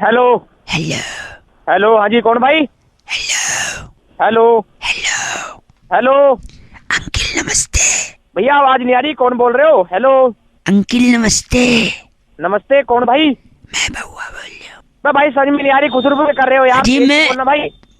Hello hello hello, हाँ जी, कौन भाई? Hello hello hello hello uncle नमस्ते। भैया आवाज नहीं आ रही, कौन बोल रहे हो? हेलो अंकिल नमस्ते। नमस्ते, कौन भाई? मैं बउआ बोल रहा हूँ। भाई समझ में नहीं आ रही, खुसर कर रहे हो यार। अरे तेज बोलना भाई।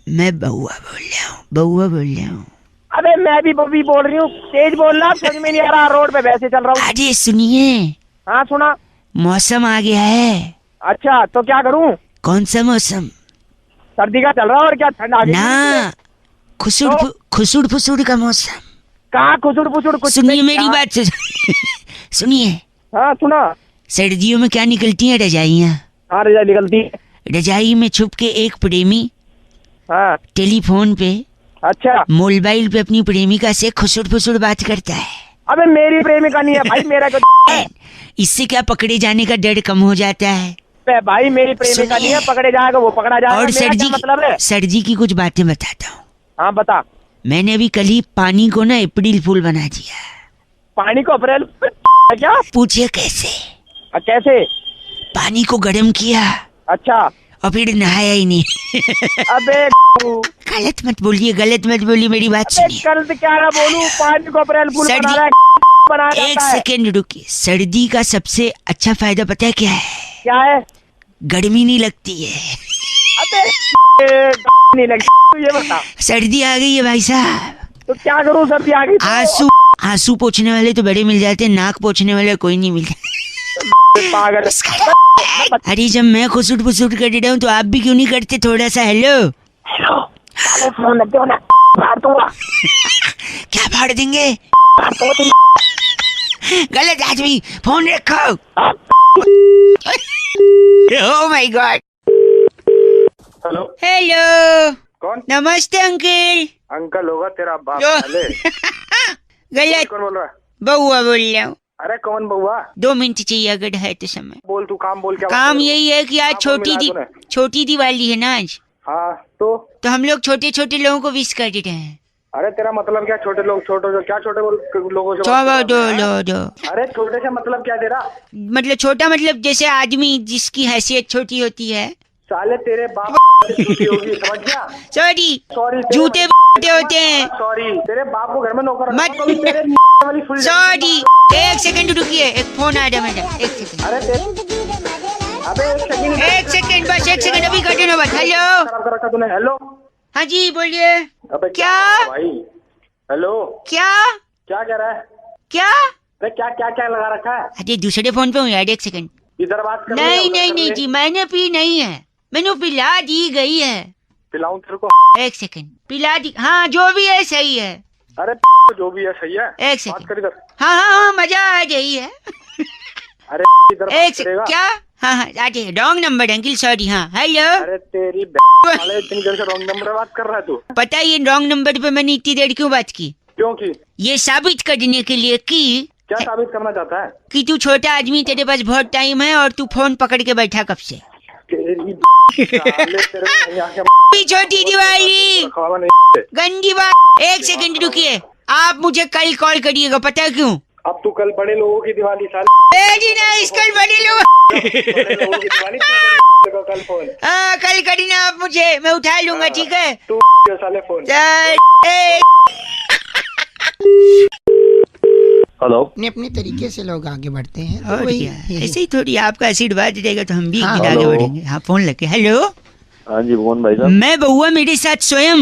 मैं बउआ बोल रहा हूँ, बउआ बोल रहा हूँ। अबे मैं भी बबी बोल रही हूँ, तेज बोलना, समझ में नहीं आ रहा। रोड पे वैसे चल रहा हूँ। अरे सुनिए, हाँ सुना। मौसम आ गया है। अच्छा तो क्या करूँ? कौन सा मौसम? सर्दी का चल रहा है और क्या, ठंड आ गई? ना, खुसुड़ फुसुड़ का मौसम। कहाँ खुसुड़ फुसुड़ कुछ? सुनिए मेरी बात से सुनिए। हाँ सुना। सर्दियों में क्या निकलती हैं? रजाइयाँ। हाँ रजाई निकलती है। रजाई में छुप के एक प्रेमी हाँ टेलीफोन पे, अच्छा, मोबाइल पे अपनी प्रेमिका से खुसुड़ फुसुड़ बात करता है। अबे मेरी प्रेमिका नहीं है भाई, मेरा जो है। इससे क्या पकड़े जाने का डर कम हो जाता है। बे भाई मेरी प्रेमिका नहीं है, पकड़े जाएगा वो पकड़ा जाएगा। और मेरा क्या मतलब है? सर जी की कुछ बातें बताता हूँ। हाँ बता। मैंने अभी कल ही पानी को ना अप्रैल फूल बना दिया। पानी को अप्रैल क्या? पूछिए कैसे? कैसे? पानी को गर्म किया अच्छा और फिर नहाया ही नहीं। अबे गलत मत बोलिए, मेरी बात सुनिए। कल से क्या ना बोलूं, पानी को अप्रैल फूल सर्दी- बना रहा है, बनाया एक जाता है। सेकेंड रुकिए। सर्दी का सबसे अच्छा फायदा पता है क्या है? क्या है? गर्मी नहीं लगती है। अबे नहीं लगती, तू ये बता। सर्दी आ गई है भाई साहब। तो क्या करूं, सर्दी आ गई तो? आंसू पोंछने वाले तो बड़े मिल जाते हैं, नाक पोंछने वाले कोई नहीं मिलता। पागल। अरे जब मैं खुसुट फुसुट कर रहा हूँ तो आप भी क्यों नहीं करते थोड़ा सा? हेलो हेलो, साले फोन रख दो ना, फाड़ दूंगा। क्या फाड़ देंगे? फाड़ दूंगा तेरी। गलत आदमी, फोन रखो। Oh my God. Hello hello कौन? नमस्ते अंकल। अंकल होगा तेरा बाप जो- साले। गलत, कौन बोल रहा है? बउआ बोल रहा हूँ। अरे कौन बउआ? 2 मिनट चाहिए अगर है तो समय। बोल, तू काम बोल। क्या काम यही है कि आज हाँ, फोन मिला तूने। छोटी दिवाली है ना आज, हाँ तो हम लोग छोटे छोटे लोगों को विश कर रहे हैं। अरे तेरा मतलब क्या? छोटे लोग क्या छोटे लोगों से बात कर दो रहा है? लो दो। अरे छोटे से मतलब क्या तेरा? मतलब छोटा मतलब जैसे आदमी जिसकी हैसियत छोटी होती है। साले तेरे बाप की छुट्टी होगी, समझ गया? सॉरी, सॉरी जूते होते हैं। सॉरी, तेरे बाप को घर में नौकर मत- रखा, कभी तेरे वाली फुल। सॉरी, एक सेकंड रुकिए, एक फोन आ रहा है मैडम, एक सेकंड। अरे अबे एक सेकंड बस, एक सेकंड अभी कटे ना बस। हेलो खराब कर रखा तूने। हेलो हाँ जी बोलिए। अबे क्या? भाई हेलो क्या क्या कह रहा है? क्या? अरे क्या क्या क्या लगा रखा है? अरे दूसरे फोन पे हूँ यार, एक सेकंड। इधर बात कर। नहीं जी, मैंने पी नहीं है, मैंने पिला दी गई है। पिलाऊं तेरे को? एक सेकंड, पिला दी। हाँ जो भी है सही है। अरे जो भी है सही है। एक बात सेकंड। कर इधर। हाँ मजा आ गई है। अरे इधर एक बात करेगा? क्या? हाँ आगे रॉन्ग नंबर अंकिल, सॉरी। हाँ हेलो। अरे तेरी साले इतनी देर से रॉन्ग नंबर बात कर रहा है तू। पता है ये रॉन्ग नंबर पे मैंने इतनी देर क्यों बात की? क्योंकि ये साबित करने के लिए कि क्या साबित करना चाहता है? कि तू छोटा आदमी, तेरे पास बहुत टाइम है और तू फोन पकड़ के बैठा कब से। तेरी साले तेरे को नहीं आके छोटी दिवाली खावा नहीं। गंदी बात। एक सेकंड रुकिए, आप मुझे कल कॉल करिएगा, पता है क्यों? अब तू कल बड़े लोगों की दिवाली साले। वेरी नाइस, कल बड़े लोग। बड़े लोगों की दिवाली तू करी तेरे को कल फोन। हाँ कल करना आप मुझे, मैं उठा लूंगा, ठीक है? तू साले फोन। हेलो। अपने अपने तरीके से लोग आगे बढ़ते हैं तो और वही क्या, ऐसे ही थोड़ी आपका आशीर्वाद रहेगा तो हम भी एक हाँ, दिन आगे हेलो। बढ़ेंगे। हाँ फोन लगे। हेलो हाँ जी कौन भाई साहब? मैं बउआ, मेरे साथ स्वयं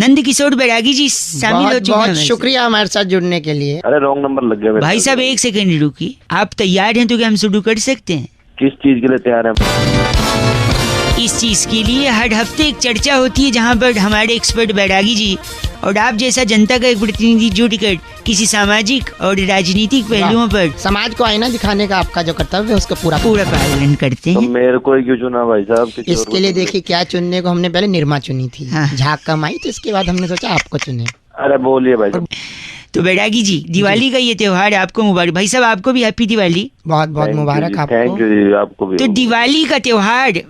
नंद किशोर बैरागी जी शामिल हो बहुत चुके हैं बहुत हमारे साथ। शुक्रिया हमारे साथ जुड़ने के लिए। अरे रॉन्ग नंबर लग गया मेरे भाई साथ। साहब एक सेकंड रुकिए, आप तैयार हैं तो क्या हम शुरू कर सकते हैं? किस चीज के लिए तैयार है? इस चीज के लिए हर हफ्ते एक चर्चा होती है जहां पर हमारे एक्सपर्ट बैरागी जी और आप जैसा जनता का एक प्रतिनिधि जुड़कर किसी सामाजिक और राजनीतिक पहलुओं पर समाज को आईना दिखाने का आपका जो कर्तव्य है उसका पूरा पालन करते तो हैं। मेरे को ही क्यों चुना भाई साहब? किसी और इसके को लिए चुन लो। देखिए क्या चुनने को हमने पहले निर्मा चुनी थी, हाँ। झाग कम आई तो इसके बाद हमने सोचा आपको चुने। अरे बोलिए भाई साहब। तो बैरागी जी, दिवाली का ये त्योहार आपको मुबारक। भाई साहब आपको भी हैप्पी दिवाली। बहुत बहुत मुबारक थैंक आपको। यू जी, आपको भी। तो दिवाली का त्योहार,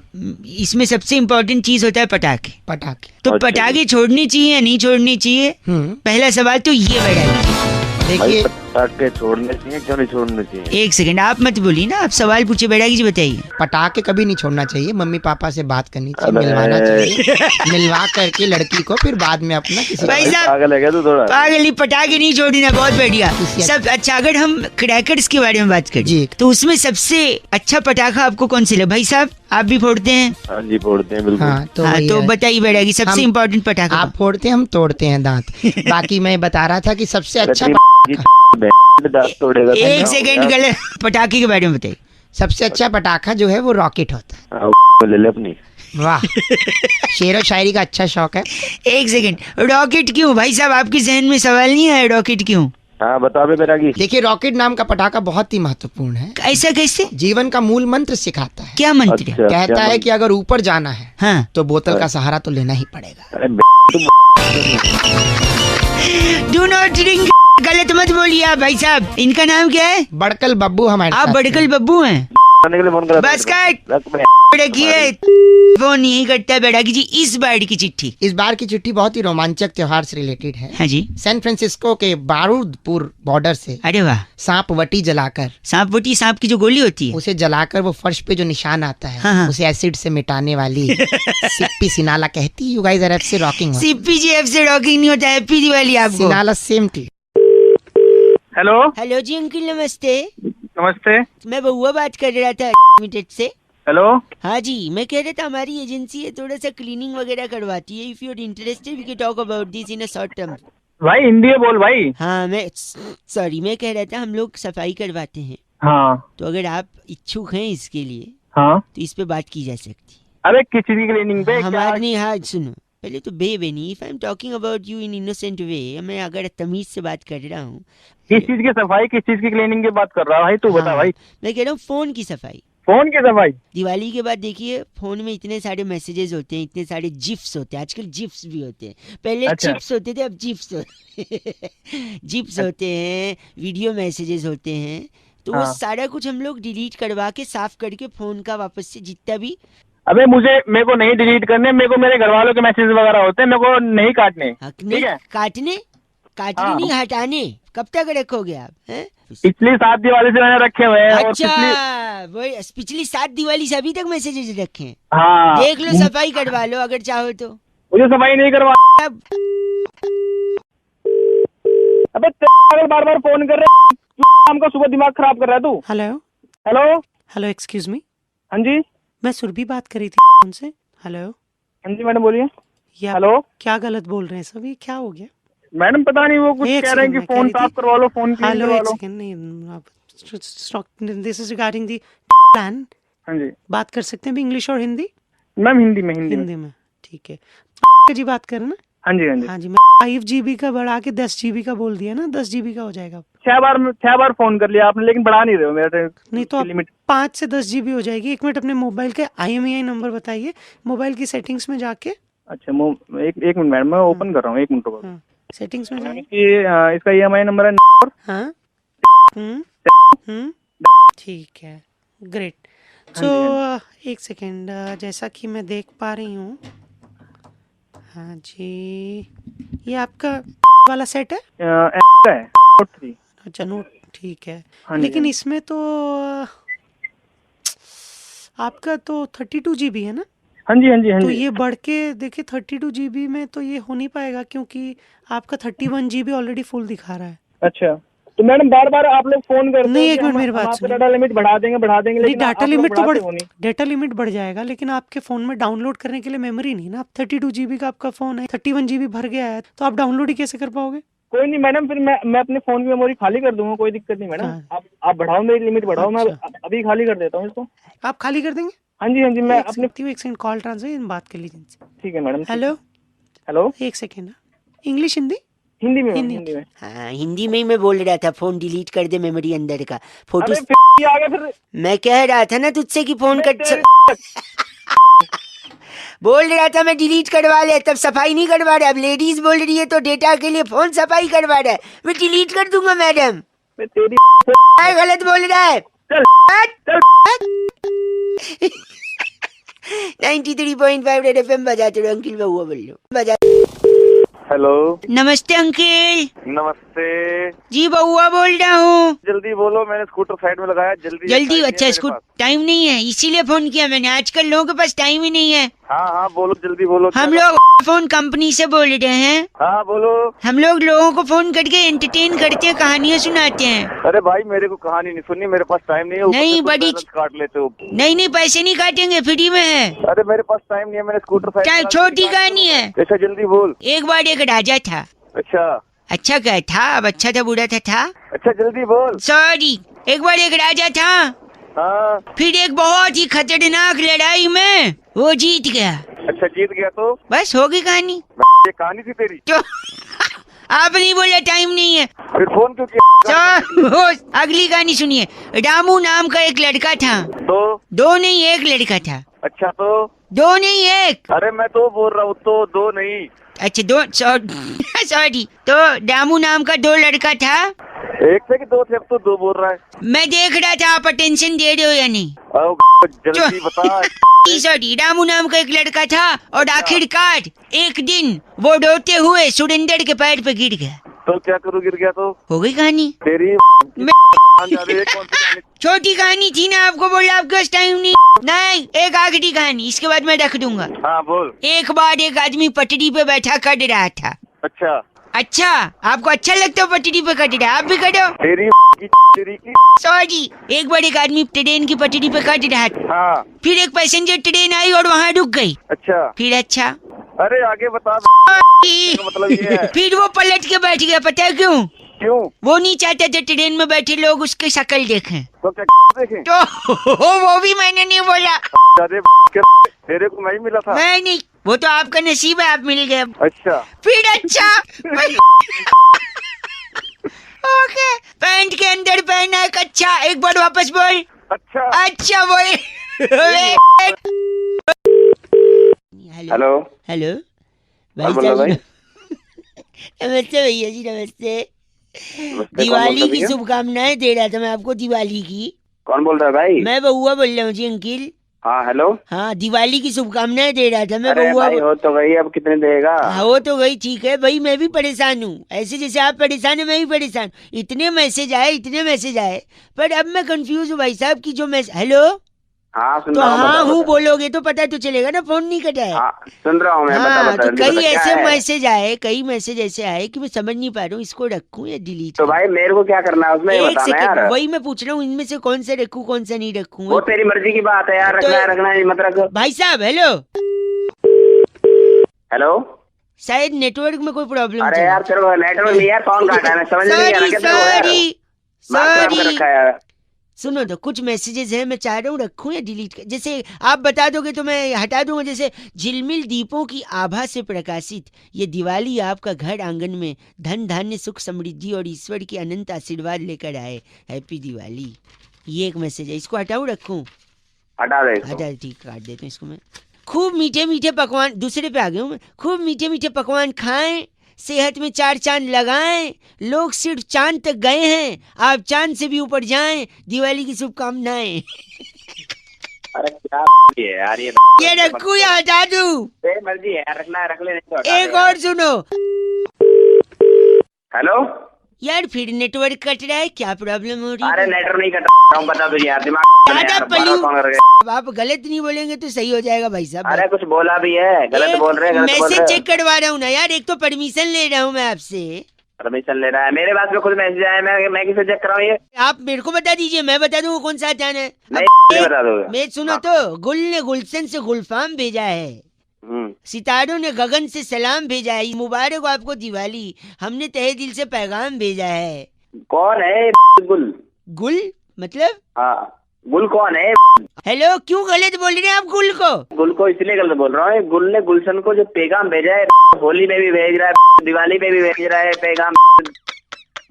इसमें सबसे इम्पोर्टेंट चीज होता है पटाखे। पटाखे। तो अच्छा पटाखे छोड़नी चाहिए या नहीं छोड़नी चाहिए? पहला सवाल तो ये बैरागी जी। भाई देखिए पटाखे छोड़ने चाहिए, क्यों नहीं छोड़ने चाहिए? एक सेकंड, आप मत बोलिए ना, आप सवाल पूछे बैरागी जी, बताइए। पटाखे कभी नहीं छोड़ना चाहिए, मम्मी पापा से बात करनी चाहिए, अबे। मिलवाना चाहिए, मिलवा करके लड़की को फिर बाद में अपना किसी भाई साहब, पागल है क्या तू थोड़ा? पागल, पटाखे नहीं छोड़ना, बहुत बढ़िया। किसी- सब अच्छा। अगर हम क्रैकर्स के बारे में बात करें जी। तो उसमें सबसे अच्छा पटाखा आपको कौन से लगा? भाई साहब, आप भी फोड़ते हैं? हाँ जी, फोड़ते हैं बिल्कुल। हाँ तो हाँ, वही तो है। बताइए बैरागी, सबसे हम- इम्पोर्टेंट पटाखा। आप फोड़ते हैं, हम तोड़ते हैं दांत। बाकी मैं बता रहा था कि सबसे अच्छा दांत तोड़ेगा तो एक क्या सेकंड, होगा? गलत। पटाखे के बारे में बताइए। सबसे अच्छा पटाखा जो है वो रॉकेट होता है। हाँ, ले ले अपनी। वाह, शेर व शायरी का अच्छा शौक है। एक सेकंड, रॉकेट क्यों भाई साहब? आपके जहन में सवाल नहीं आया रॉकेट क्यों? हाँ बता बे बैरागी। देखिए, रॉकेट नाम का पटाखा बहुत ही महत्वपूर्ण है, ऐसा कैसे? जीवन का मूल मंत्र सिखाता है। क्या मंत्र है? अच्छा, कहता क्या है मंत्र? कि अगर ऊपर जाना है हाँ, तो बोतल का सहारा तो लेना ही पड़ेगा। अरे डू नॉट ड्रिंक। गलत मत बोलिए आप भाई साहब। इनका नाम क्या है? बड़कल बब्बू हमारे आप साथ बड़कल हैं। बब्बू हैं? के लिए फोन करा था बस मेरे को। कट। रख बे। रखिए, फोन नहीं करता है बैरागी जी। इस बार की चिट्ठी। इस बार की चिट्ठी बहुत ही रोमांचक त्योहार से रिलेटेड है। हाँ जी। सैन फ्रांसिस्को के बारूदपुर बॉर्डर से अरे वाह, सांप वटी जलाकर, सांप वटी, सांप की जो गोली होती है। उसे जलाकर वो फर्श पे जो निशान आता है, हाँ, हाँ। उसे एसिड से मिटाने वाली सिप्पी सिनाला कहती, you guys are FC rocking. CPGF से रॉकिंग नहीं होता। हैप्पी दिवाली आपको। सिनाला same too. Hello, hello ji uncle, नमस्ते। नमस्ते। मैं बउआ बात कर रहा था लिमिटेड से। हेलो, हाँ जी, मैं कह रहा था हमारी एजेंसी है, थोड़ा सा क्लीनिंग वगैरह करवाती है। If you are interested we can talk about this in a short term. भाई हिंदी में बोल भाई। हाँ, मैं सॉरी, मैं कह रहा था हम लोग सफाई करवाते हैं, हाँ तो अगर आप इच्छुक हैं इसके लिए हाँ। तो इस पे बात की जा सकती अरे किस चीज की क्लीनिंग पे? क्या? हमारे नहीं। हाँ सुनो, पहले तो बेबेनी, if I am talking about you in innocent way, मैं अगर तमीज से बात कर रहा हूँ। किस चीज की सफाई, किस चीज की क्लीनिंग की बात कर रहा है भाई? तू बता हाँ, भाई। मैं कह रहा हूँ फोन की सफाई। फोन की सफाई? दिवाली के बाद देखिए फोन में इतने सारे मैसेजेस होते हैं, इतने सारे जिफ्स होते हैं, आजकल जिफ्स भी होते हैं। पहले अच्छा। चिप्स होते थे, अब जिफ्स जिप्स होते हैं, वीडियो मैसेजेस होते हैं। तो वो हाँ। सारा कुछ हम लोग डिलीट करवा के साफ करके फोन का वापस से जितना भी। अबे मेरे को नहीं डिलीट करने, मेरे को मेरे घर वालों के मैसेज वगैरह होते हैं, मेरे को नहीं काटने। नहीं, ठीक है। काटने हाँ। नहीं, हटाने। कब तक रखोगे आप हैं? पिछली 7 दिवाली से मैंने रखे हुए हैं। और अच्छा, पिछली, वो पिछली 7 दिवाली से अभी तक मैसेजेस रखे हैं। हाँ देख लो, सफाई करवा लो अगर चाहो तो। मुझे सफाई नहीं करवा। अब अबे बार बार फोन कर रहे शाम का, सुबह दिमाग खराब कर रहा है तू। Hello hello, hello, excuse me, हाँ जी, मैं सुरभि बात कर रही थी उनसे। हेलो, हाँ जी मैडम बोलिए। ये आप हेलो क्या गलत बोल रहे हैं सब? ये क्या हो गया? मैडम, पता नहीं वो कुछ एक कह रहे हैं कि सेकंड, मैं फोन कह रही साफ थी। करवा लो, फोन क्लीन हेलो, करवा एक लो। सेकंड, नहीं आप this is regarding the plan. हाँ जी बात कर सकते हैं भी इंग्लिश और हिंदी? मैम, हिंदी में। हिंदी में, ठीक है जी, बात करें ना? हाँ जी हाँ जी। हाँ जी, मैं 5 GB का बढ़ा के 10 GB का बोल दिया ना, 10 GB का हो जाएगा। 6 बार फोन कर लिया आपने, लेकिन बढ़ा नहीं रहे हो मेरा नहीं तो आप लिमिट। 5 से 10 GB हो जाएगी। 1 मिनट, अपने मोबाइल के IMEI नंबर बताइए, मोबाइल की सेटिंग्स में जाके। अच्छा, एक मिनट मैडम, मैं ओपन कर रहा हूँ, 1 मिनट रुको। हाँ, सेटिंग्स में जाइए। इसका EMI नंबर है। हाँ, हम्म, ठीक है, ग्रेट। हाँ सो एक सेकेंड, जैसा कि मैं देख पा रही हूँ, हाँ जी, ये आपका वाला सेट है? है Note 3। अच्छा, नोट, ठीक है। हाँ जी, लेकिन हाँ जी। इसमें तो आपका तो 32 GB है ना? हाँ जी हाँ जी हाँ तो जी। ये बढ़ के देखिए 32 GB में तो ये हो नहीं पाएगा, क्योंकि आपका 31 GB ऑलरेडी फुल दिखा रहा है। अच्छा, तो मैडम बार बार आप लोग फोन करते नहीं, हो एक कि मिनट, हम मेरी बात आपका सुनिए। डाटा लिमिट बढ़ा देंगे नहीं, लेकिन डाटा आप लोग लिमिट तो बढ़ाते हो नहीं। डाटा लिमिट बढ़ जाएगा, लेकिन आपके फोन में डाउनलोड करने के लिए मेमोरी नहीं ना। आप 32 GB का आपका फोन है, 31 GB भर गया है, तो आप डाउनलोड ही कैसे कर पाओगे? कोई नहीं मैडम, फिर मैं अपने फोन की मेमोरी खाली कर दूंगा, कोई दिक्कत नहीं मैडम। हाँ। आप बढ़ाओ, मेरी लिमिट बढ़ाओ, मैं अच्छा। अभी खाली कर देता हूँ इसको। आप खाली कर देंगे? हाँ जी, मैं अपने। एक सेकंड, कॉल ट्रांसफर बात कर लीजिए इनसे। ठीक है मैडम। हेलो, हेलो, एक सेकंड, इंग्लिश हिंदी? हिंदी में हिंदी। हिंदी में। हाँ, हिंदी में ही मैं बोल रहा था, फोन डिलीट कर दे मेमोरी अंदर का। फोटो अबे फिर ये आ गया फिर। मैं कह रहा था ना तुझसे कि फोन मैं कट तेरे- बोल रहा था मैं डिलीट करवा ले, तब सफाई नहीं करवा रहा। अब लेडीज बोल रही है तो डेटा के लिए फोन सफाई करवा रहा है। मैं डिलीट कर दूंगा मैडम। मैं तेरी क्या गलत बोल रहा है? चल चल 93.5 रेड FM बजाते रहो, अंकिल बउआ बोल लो बजा। हेलो। नमस्ते अंकल नमस्ते। जी, बउआ बोल रहा हूँ। जल्दी बोलो, मैंने स्कूटर साइड में लगाया, जल्दी जल्दी? अच्छा, इसको टाइम नहीं है इसीलिए फोन किया मैंने। आजकल लोगों के पास टाइम ही नहीं है। हाँ हाँ बोलो, जल्दी बोलो। हम लोग फोन कंपनी से बोल रहे हैं। हाँ बोलो। हम लोग लोगों को फोन करके एंटरटेन करते हैं, कहानियाँ सुनाते हैं। अरे भाई मेरे को कहानी नहीं सुननी, मेरे पास टाइम नहीं है। ऊपर नहीं, से तुम बड़ी बैलेंस काट लेते हो। नहीं, पैसे नहीं काटेंगे, फ्री में है। अरे मेरे पास टाइम नहीं है, मैंने स्कूटर साइड क्या में छोटी कहानी है? ऐसा जल्दी बोल। एक बार एक राजा था। अच्छा क्या था? अब अच्छा था बुरा था? अच्छा जल्दी बोल। सॉरी। एक बार एक राजा था। हाँ। फिर एक बहुत ही खतरनाक लड़ाई में वो जीत गया। अच्छा जीत गया तो बस हो गई कहानी। ये कहानी थी तेरी? तो आप नहीं बोले टाइम नहीं है। फिर फोन क्यों किया? अगली कहानी सुनिए। रामू नाम का एक लड़का था। दो नहीं, एक लड़का था। अच्छा तो दो नहीं, एक। अरे मैं तो बोल रहा हूँ, तो दो नहीं। अच्छा, दो। सॉरी। तो रामू नाम का दो लड़का था। एक थे कि दो थे? अब तो दो बोल रहा है। मैं देख रहा था आप अटेंशन दे रहे हो या नहीं। जल्दी बता। सॉरी। रामू नाम का एक लड़का था और आखिरकार एक दिन वो रोते हुए सुरेंद्र के पैर पे गिर गया। तो क्या करूँ, गिर गया तो? हो गई कहानी तेरी। छोटी कहानी थी ना, आपको बोला आपके पास टाइम नहीं। एक आखिरी कहानी, इसके बाद मैं रख दूंगा। हाँ बोल। एक बार एक आदमी पटरी पे बैठा कट रहा था। अच्छा, आपको अच्छा लगता है पटरी पे कट रहा? आप भी कटो। तेरी की। सॉरी। एक बार एक आदमी ट्रेन की पटरी पे कट रहा था। हाँ। फिर एक पैसेंजर ट्रेन आई और वहाँ रुक गई। अच्छा। फिर अच्छा। अरे आगे बता। मतलब ये है। फिर वो पलट के बैठ गया, पता है क्यों? वो नहीं चाहता था ट्रेन में बैठे लोग उसके शक्ल देखें। तो क्या देखें? तो वो भी मैंने नहीं बोला। अरे तेरे को नहीं मिला था? मैं नहीं, वो तो आपका नसीब है, आप मिल गए। अच्छा। फिर अच्छा। ओके। पैंट के अंदर पहना है अच्छा। एक बार वापस बोल। अच्छा बोल। हेलो। हेलो भाई साहब। नमस्ते भैया जी, नमस्ते। दिवाली की शुभकामनाएं दे रहा था मैं आपको, दिवाली की। कौन बोल रहा है भाई? मैं बउआ बोल रहा हूँ जी अंकिल। हाँ हेलो। हाँ, दिवाली की शुभकामनाएं दे रहा था मैं। अरे बउआ भाई हो तो गई, अब कितने देगा? हाँ हो तो गई, ठीक है भाई। मैं भी परेशान हूँ, ऐसे जैसे आप परेशान है मैं भी परेशान। इतने मैसेज आए, पर अब मैं कंफ्यूज हूँ भाई साहब की जो मैसेज। हेलो। हाँ सुन तो रहा हूँ। हाँ हूँ बोलोगे तो पता तो चलेगा ना, फोन नहीं कटा है। हाँ, सुन रहा हूँ मैं। हाँ, बता, तो कई मैसेज ऐसे आए कि मैं समझ नहीं पा रहा हूँ इसको रखूँ या डिलीट। तो भाई मेरे को क्या करना है उसमें, एक बताना यार। सेकंड, वही मैं पूछ रहा हूँ इनमें से कौन सा रखूँ कौन सा नहीं रखूँ। वो तेरी मर्जी की बात है यार, रखना है रखना है मत रख। भाई साहब हेलो। हेलो। शायद नेटवर्क में कोई प्रॉब्लम। अरे यार तेरे को नेटवर्क नहीं यार, फोन काटा है, मैं समझ नहीं आ रहा। सॉरी। सुनो तो कुछ मैसेजेस हैं, मैं चाह रहा हूँ रखूं या डिलीट कर। जैसे आप बता दोगे तो मैं हटा दूंगा। जैसे झिलमिल दीपों की आभा से प्रकाशित ये दिवाली आपका घर आंगन में धन धान्य सुख समृद्धि और ईश्वर की अनंत आशीर्वाद लेकर आए। हैप्पी दिवाली। ये एक मैसेज है, इसको हटाऊं रखूं? हटा दे। हटा, ठीक, काट देता हूँ इसको मैं। खूब मीठे मीठे पकवान, दूसरे पे आ गया हूँ मैं। खूब मीठे मीठे पकवान खाएं, सेहत में 4 चांद लगाएं। लोग सिर्फ चांद तक गए हैं, आप चांद से भी ऊपर जाएं। दिवाली की शुभकामनाएं। अरे क्या है यार ये रखूं या हटा दूं? तेरी मर्जी है, रखना है रख ले, नहीं तो एक और सुनो। हेलो यार फिर नेटवर्क कट रहा है, क्या प्रॉब्लम हो रही है? अरे नेटवर्क नहीं कट रहा हूँ, बता तुझे यार, दिमाग आप गलत नहीं बोलेंगे तो सही हो जाएगा भाई साहब। अरे कुछ बोला भी है, गलत बोल रहे हैं। मैसेज चेक करवा रहा हूँ ना यार, एक तो परमिशन ले रहा हूँ मैं आपसे। परमिशन ले रहा है? मेरे पास में खुद मैसेज आया, मैं किसे चेक कराऊँ ये? आप मेरे को बता दीजिए, मैं बता दूँ कौन सा हटाना है। नहीं बता दो। मैं सुनो तो, गुल ने गुलशन से गुलफाम भेजा है, सितारों ने गगन से सलाम भेजा है। मुबारक हो आपको दिवाली, हमने तहे दिल से पैगाम भेजा है। कौन है गुल? गुल मतलब? हाँ, गुल कौन है? हेलो, क्यों गलत बोल रहे हैं आप गुल को? गुल को इसलिए गलत बोल रहा हूँ, गुल ने गुलशन को जो पैगाम भेजा है, होली में भी भेज रहा है, दिवाली में भी भेज रहा है पैगाम,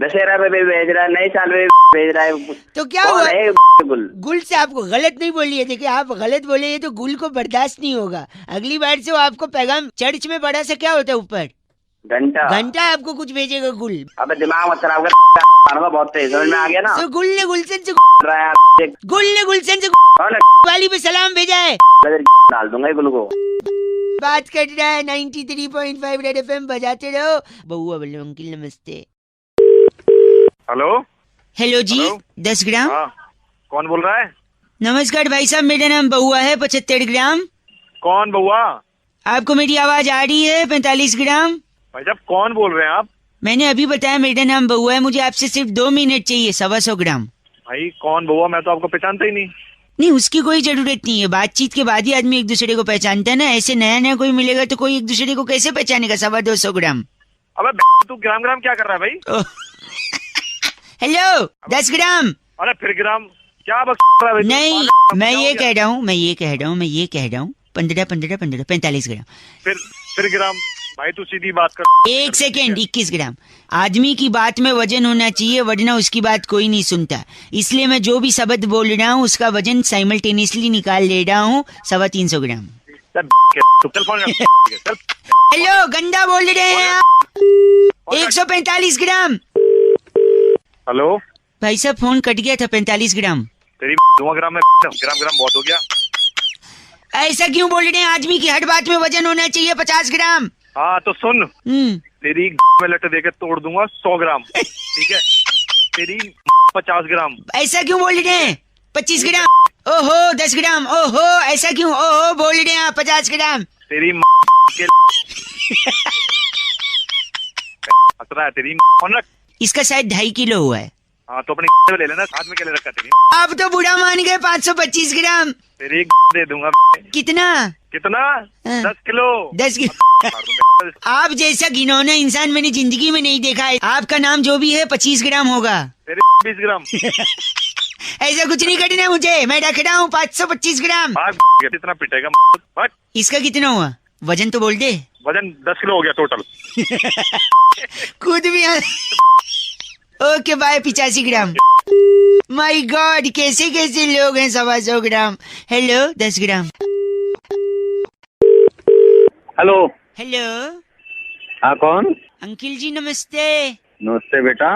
दशहरा में भी भेज रहा है, नए साल में भी भेज रहा है। तो क्या हुआ? गुल से आपको गलत नहीं बोलिए। देखिए आप गलत बोले तो गुल को बर्दाश्त नहीं होगा। अगली बार से वो आपको पैगाम, चर्च में बड़ा सा क्या होता है ऊपर, घंटा आपको कुछ भेजेगा गुल। अबे दिमाग मत खराब कर, बहुत तेज समझ में आ गया ना। तो गुल ने गुलशन से दिवाली पे सलाम भेजा है। डाल दूंगा गुल को। बात कर रहा है 93.5 रेड एफएम, बजाते रहो। बउआ बोलो अंकिल नमस्ते। हेलो हेलो जी। हेलो? 10 ग्राम। हाँ, कौन बोल रहा है? नमस्कार भाई साहब, मेरा नाम बउआ है। 75 ग्राम। कौन बउआ? आपको मेरी आवाज आ रही है? 45 ग्राम। भाई साहब कौन बोल रहे हैं आप? मैंने अभी बताया मेरा नाम बउआ है, मुझे आपसे सिर्फ 2 मिनट चाहिए। 125 ग्राम। भाई कौन बउआ? मैं तो आपको पहचानता ही नहीं। नहीं, उसकी कोई जरूरत नहीं है। बातचीत के बाद ही आदमी एक दूसरे को पहचानता है ना। ऐसे नया नया कोई मिलेगा तो कोई एक दूसरे को कैसे पहचानेगा? 225 ग्राम। अबे तू ग्राम ग्राम क्या कर रहा है भाई? हेलो 10 ग्राम। अरे फिर ग्राम क्या बक रहा है भाई? नहीं, मैं क्या हो ये गया? कह रहा हूँ 15 15 15 45 ग्राम। फिर ग्राम। भाई तू सीधी बात कर। 1 सेकेंड। 21 ग्राम। आदमी की बात में वजन होना चाहिए, वरना उसकी बात कोई नहीं सुनता। इसलिए मैं जो भी शब्द बोल रहा हूँ उसका वजन साइमल्टेनियसली निकाल ले रहा हूँ। 325 ग्राम। चल फोन कर। चल। हेलो, गंदा बोल रहे हैं आप। 145 ग्राम। हेलो भाई साहब फोन कट गया था। 45 ग्राम। तेरी ग्राम में ग्राम ग्राम बहुत हो गया। ऐसा क्यों बोल रहे हैं? आदमी की हर बात में वजन होना चाहिए 50 ग्राम। हाँ तो सुन, तेरी में लट देके तोड़ दूंगा 100 ग्राम। ठीक है? तेरी 50 ग्राम। ऐसा क्यों बोल रहे हैं? 25 ग्राम। ओहो 10 ग्राम। ओहो ऐसा क्यों? ओहो बोल रहे हैं आप 50 ग्राम। तेरी के खतरा है तेरी। फोन रख। इसका शायद 2.5 किलो हुआ है। हाँ तो अपनी में ले लेना। हाथ में क्या ले रखा तेरी? आप तो बुरा मान गए। 525 ग्राम। तेरी दे दूंगा। कितना? कितना? हाँ। 10 किलो। 10 किलो। मार दूंगा। आप जैसा घिनौना इंसान मैंने जिंदगी में नहीं देखा है। आपका नाम जो भी है 25 ग्राम होगा। तेरे 20 ग्राम। ऐसा कुछ नहीं करना मुझे। मैं रख रहा हूँ 525 ग्राम। भाग कितना पिटेगा? भाग। इसका कितना हुआ? वजन तो बोल दे। वजन 10 किलो हो गया टोटल। खुद भी okay bye. 85 gram. My god, कैसे कैसे लोग हैं। 125 gram. Hello 10 gram. Hello. Hello हाँ कौन? अंकिल जी नमस्ते। नमस्ते बेटा।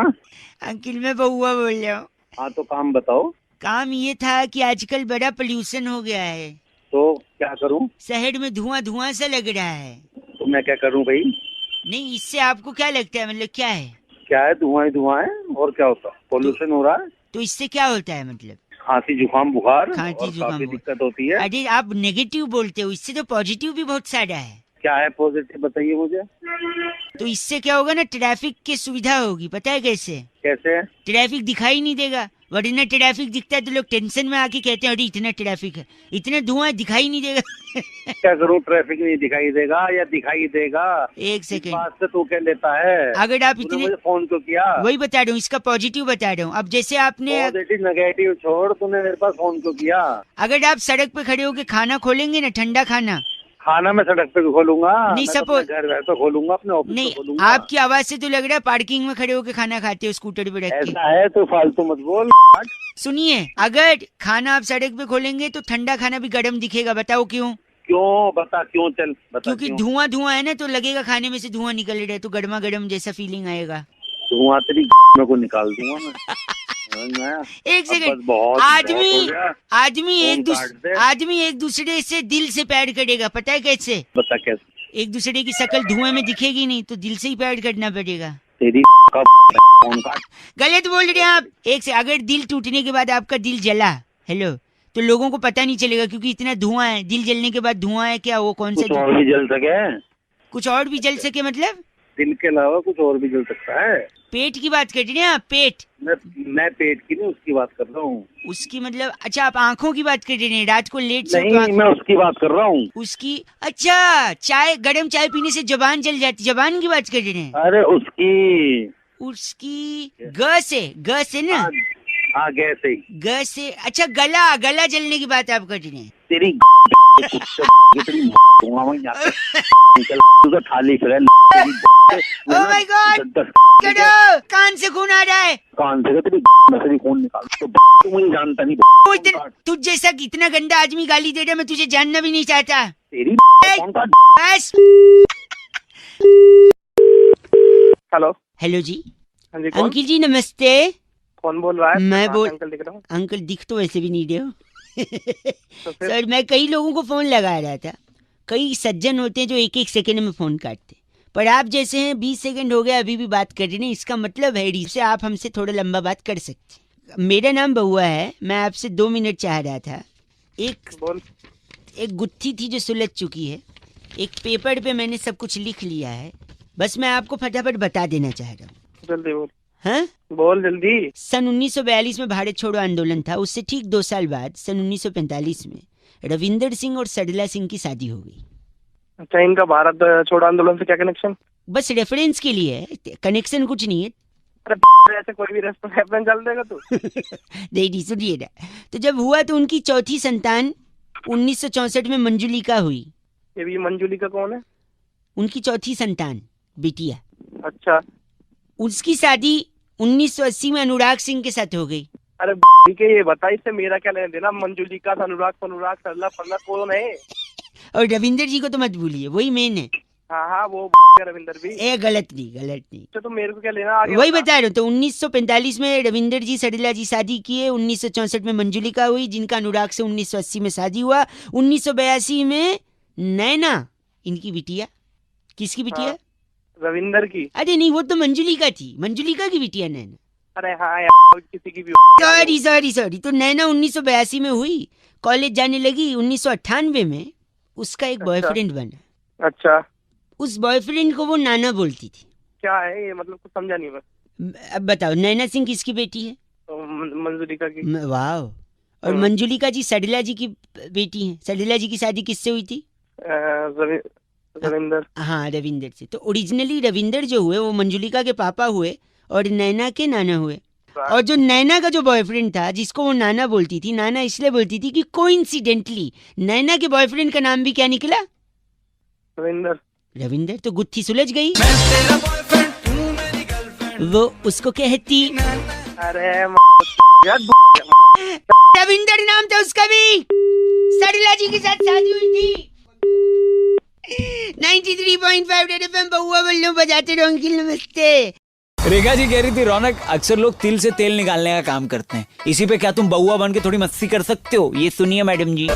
अंकिल मैं बउआ बोल रहा हूँ। हाँ तो काम बताओ। काम ये था कि आजकल बड़ा पोल्यूशन हो गया है। तो क्या करूँ? शहर में धुआं धुआं सा लग रहा है। तो मैं क्या करूँ भाई? नहीं, इससे आपको क्या लगता है? मतलब क्या है? क्या है? धुआं ही धुआं है और क्या होता है? पोल्यूशन हो रहा है। तो इससे क्या होता है? मतलब खांसी जुकाम बुखार खांसी और जुकाम काफी बुखार। दिक्कत होती है। अरे आप नेगेटिव बोलते हो, इससे तो पॉजिटिव भी बहुत सारा है। क्या है पॉजिटिव बताइए मुझे। तो इससे क्या होगा ना, ट्रैफिक की सुविधा होगी। पता है कैसे? कैसे? ट्रैफिक दिखाई नहीं देगा। वरना ट्रैफिक दिखता है तो लोग टेंशन में आके कहते हैं अरे इतना ट्रैफिक है, इतना धुआं दिखाई नहीं देगा। क्या करूँ? ट्रैफिक नहीं दिखाई देगा या दिखाई देगा? 1 इस सेकेंड। बात से तू क्या लेता है? अगर आप तूने इतने मुझे फोन क्यों किया? वही बता रहा हूँ, इसका पॉजिटिव बता रहा हूँ। अब जैसे आपने पॉजिटिव नेगेटिव छोड़, तूने मेरे पास फोन क्यों किया? अगर आप सड़क पे खड़े होके खाना खोलेंगे ना, ठंडा खाना। खाना मैं सड़क पे खोलूंगा? नहीं, मैं तो suppose- अपने घर पे खोलूंगा, अपने ऑफिस नहीं, पे खोलूंगा। आपकी आवाज से तो लग रहा है पार्किंग में खड़े होके खाना खाते हो स्कूटर पे रख के। ऐसा है तो फालतू मत बोल। सुनिए, अगर खाना आप सड़क पे खोलेंगे तो ठंडा खाना भी गर्म दिखेगा। बताओ क्यों? क्यों? बता क्यों? चल बता। क्योंकि क्यों? धुआं धुआं है ना, तो लगेगा खाने में से धुआं निकल रहा है, तो गर्मा गर्म जैसा फीलिंग आएगा। धुआं तेरी में को निकाल दूंगा मैं। समझ में आया? 1 अब सेकेंड। बस बहुत आदमी हो गया। आदमी एक दूसरे से दिल से प्यार करेगा। पता है कैसे? बता कैसे? एक दूसरे की शक्ल धुएं में दिखेगी नहीं, तो दिल से ही प्यार करना पड़ेगा। तेरी का फोन काट। गलत बोल रहे हैं आप। एक से अगर दिल टूटने के बाद आपका दिल जला, हेलो, तो लोगों को पता नहीं चलेगा क्योंकि इतना धुआं है। दिल जलने के बाद धुआं है क्या? वो कौन सा कुछ और भी जल सके? कुछ और भी जल सके मतलब? दिल के अलावा कुछ और भी जल सकता है। पेट की बात कर रहे हैं आप? पेट? मैं पेट की नहीं, उसकी बात कर रहा हूँ। उसकी मतलब? अच्छा, आप आंखों की बात कर रहे हैं। रात को लेट से नहीं, मैं उसकी बात कर रहा हूँ। उसकी? अच्छा, चाय, गरम चाय पीने से जबान जल जाती। जबान की बात कर रहे हैं? अरे उसकी ग से ना? हाँ गैस ही। ग से। अच्छा, गला जलने की बात आप कर रहे हैं? तेरी थाली ओह माय गॉड, कान से खून आ रहा है। कान से तेरी खून निकाल। तो मुझे जानता नहीं। तुझ जैसा इतना गंदा आदमी गाली दे रहा, मैं तुझे जानना भी नहीं चाहता। तेरी बस। हेलो। हेलो जी। हाँ जी, कौन? अंकिल जी नमस्ते। कौन बोल रहा है? मैं कहाँ से अंकल दिख रहा हूँ? अंकल दिख तो वैसे भी नहीं रहे हो। तो फिर? सर, मैं कई लोगों को फोन लगा रहा था। कई सज्जन होते हैं जो 1-1 सेकंड में फोन काटते हैं, पर आप जैसे हैं 20 सेकंड हो गया अभी भी बात कर रहे हैं। इसका मतलब है से आप हमसे थोड़ा लंबा बात कर सकते हैं। मेरा नाम बउआ है, मैं आपसे 2 मिनट चाह रहा था। एक गुत्थी थी जो सुलझ चुकी है, एक पेपर पे मैंने सब कुछ लिख लिया है, बस मैं आपको फटाफट बता देना चाह रहा हूँ। जल्दी बोल। हाँ, बोल जल्दी। सन 1942 में भारत छोड़ो आंदोलन था। उससे ठीक 2 साल बाद सन 1945 में रविंदर सिंह और सरला सिंह की शादी हो गई। अच्छा, इनका भारत छोड़ो आंदोलन से क्या कनेक्शन? बस रेफरेंस के लिए है, कनेक्शन कुछ नहीं है। अरे ऐसे कोई भी रेफरेंस चल देगा तू? नहीं, सुनिए ना। तो जब हुआ तो उनकी चौथी संतान 1964 में मंजुलिका हुई। ये भी मंजुलिका कौन है? उनकी चौथी संतान, बिटिया। अच्छा। उसकी शादी 1980 में अनुराग सिंह के साथ हो गई। अरे ठीक है, ये बता इससे मेरा क्या लेना देना? मंजुलिका, अनुराग सरला फरला कौन है? और रविंदर जी को तो मत भूलिए, वही मेन है। हाँ वो रविंदर भी। गलत नहीं। तो मेरे को क्या लेना आगे? वही बता रहा हूँ। तो 1945 में रविंदर जी सरला जी शादी किए, 1964 में मंजुलिका हुई जिनका अनुराग से 1980 में शादी हुआ। 1982 में नैना, इनकी बिटिया। किसकी बिटिया? हाँ, रविंदर की। अरे नहीं, वो तो मंजुलिका थी, मंजुलिका की बिटिया नैना। अरे हाँ यार, किसी की भी। सॉरी। तो नैना 1982 में हुई, कॉलेज जाने लगी। 1998 में उसका एक बॉयफ्रेंड बना। अच्छा। उस बॉयफ्रेंड को वो नाना बोलती थी। क्या है ये, मतलब कुछ समझा नहीं मैं। अब बताओ, नैना सिंह किसकी बेटी है? मंजुलिका की। वाह। और मंजुलिका जी सरला जी की बेटी हैं। सरला जी की शादी किससे हुई थी? रविंदर। हाँ, रविंदर से। तो ओरिजिनली रविंदर जो हुए वो मंजुलिका के पापा हुए और नैना के नाना हुए। और जो नैना का जो बॉयफ्रेंड था जिसको वो नाना बोलती थी, नाना इसलिए बोलती थी कि कोइंसिडेंटली नैना के बॉयफ्रेंड का नाम भी क्या निकला? रविंदर। तो गुत्थी सुलझ गई। वो उसको कहती, अरे रविंदर नाम था उसका भी। सरला जी के साथ शादी हुई थी। 93.5 रेड एफएम बउआ बल्लो बजाते रहो अंकिल, नमस्ते। रेखा जी कह रही थी, रौनक अक्सर लोग तिल से तेल निकालने का काम करते हैं, इसी पे क्या तुम बउआ बन के थोड़ी मस्ती कर सकते हो? ये सुनिए मैडम जी।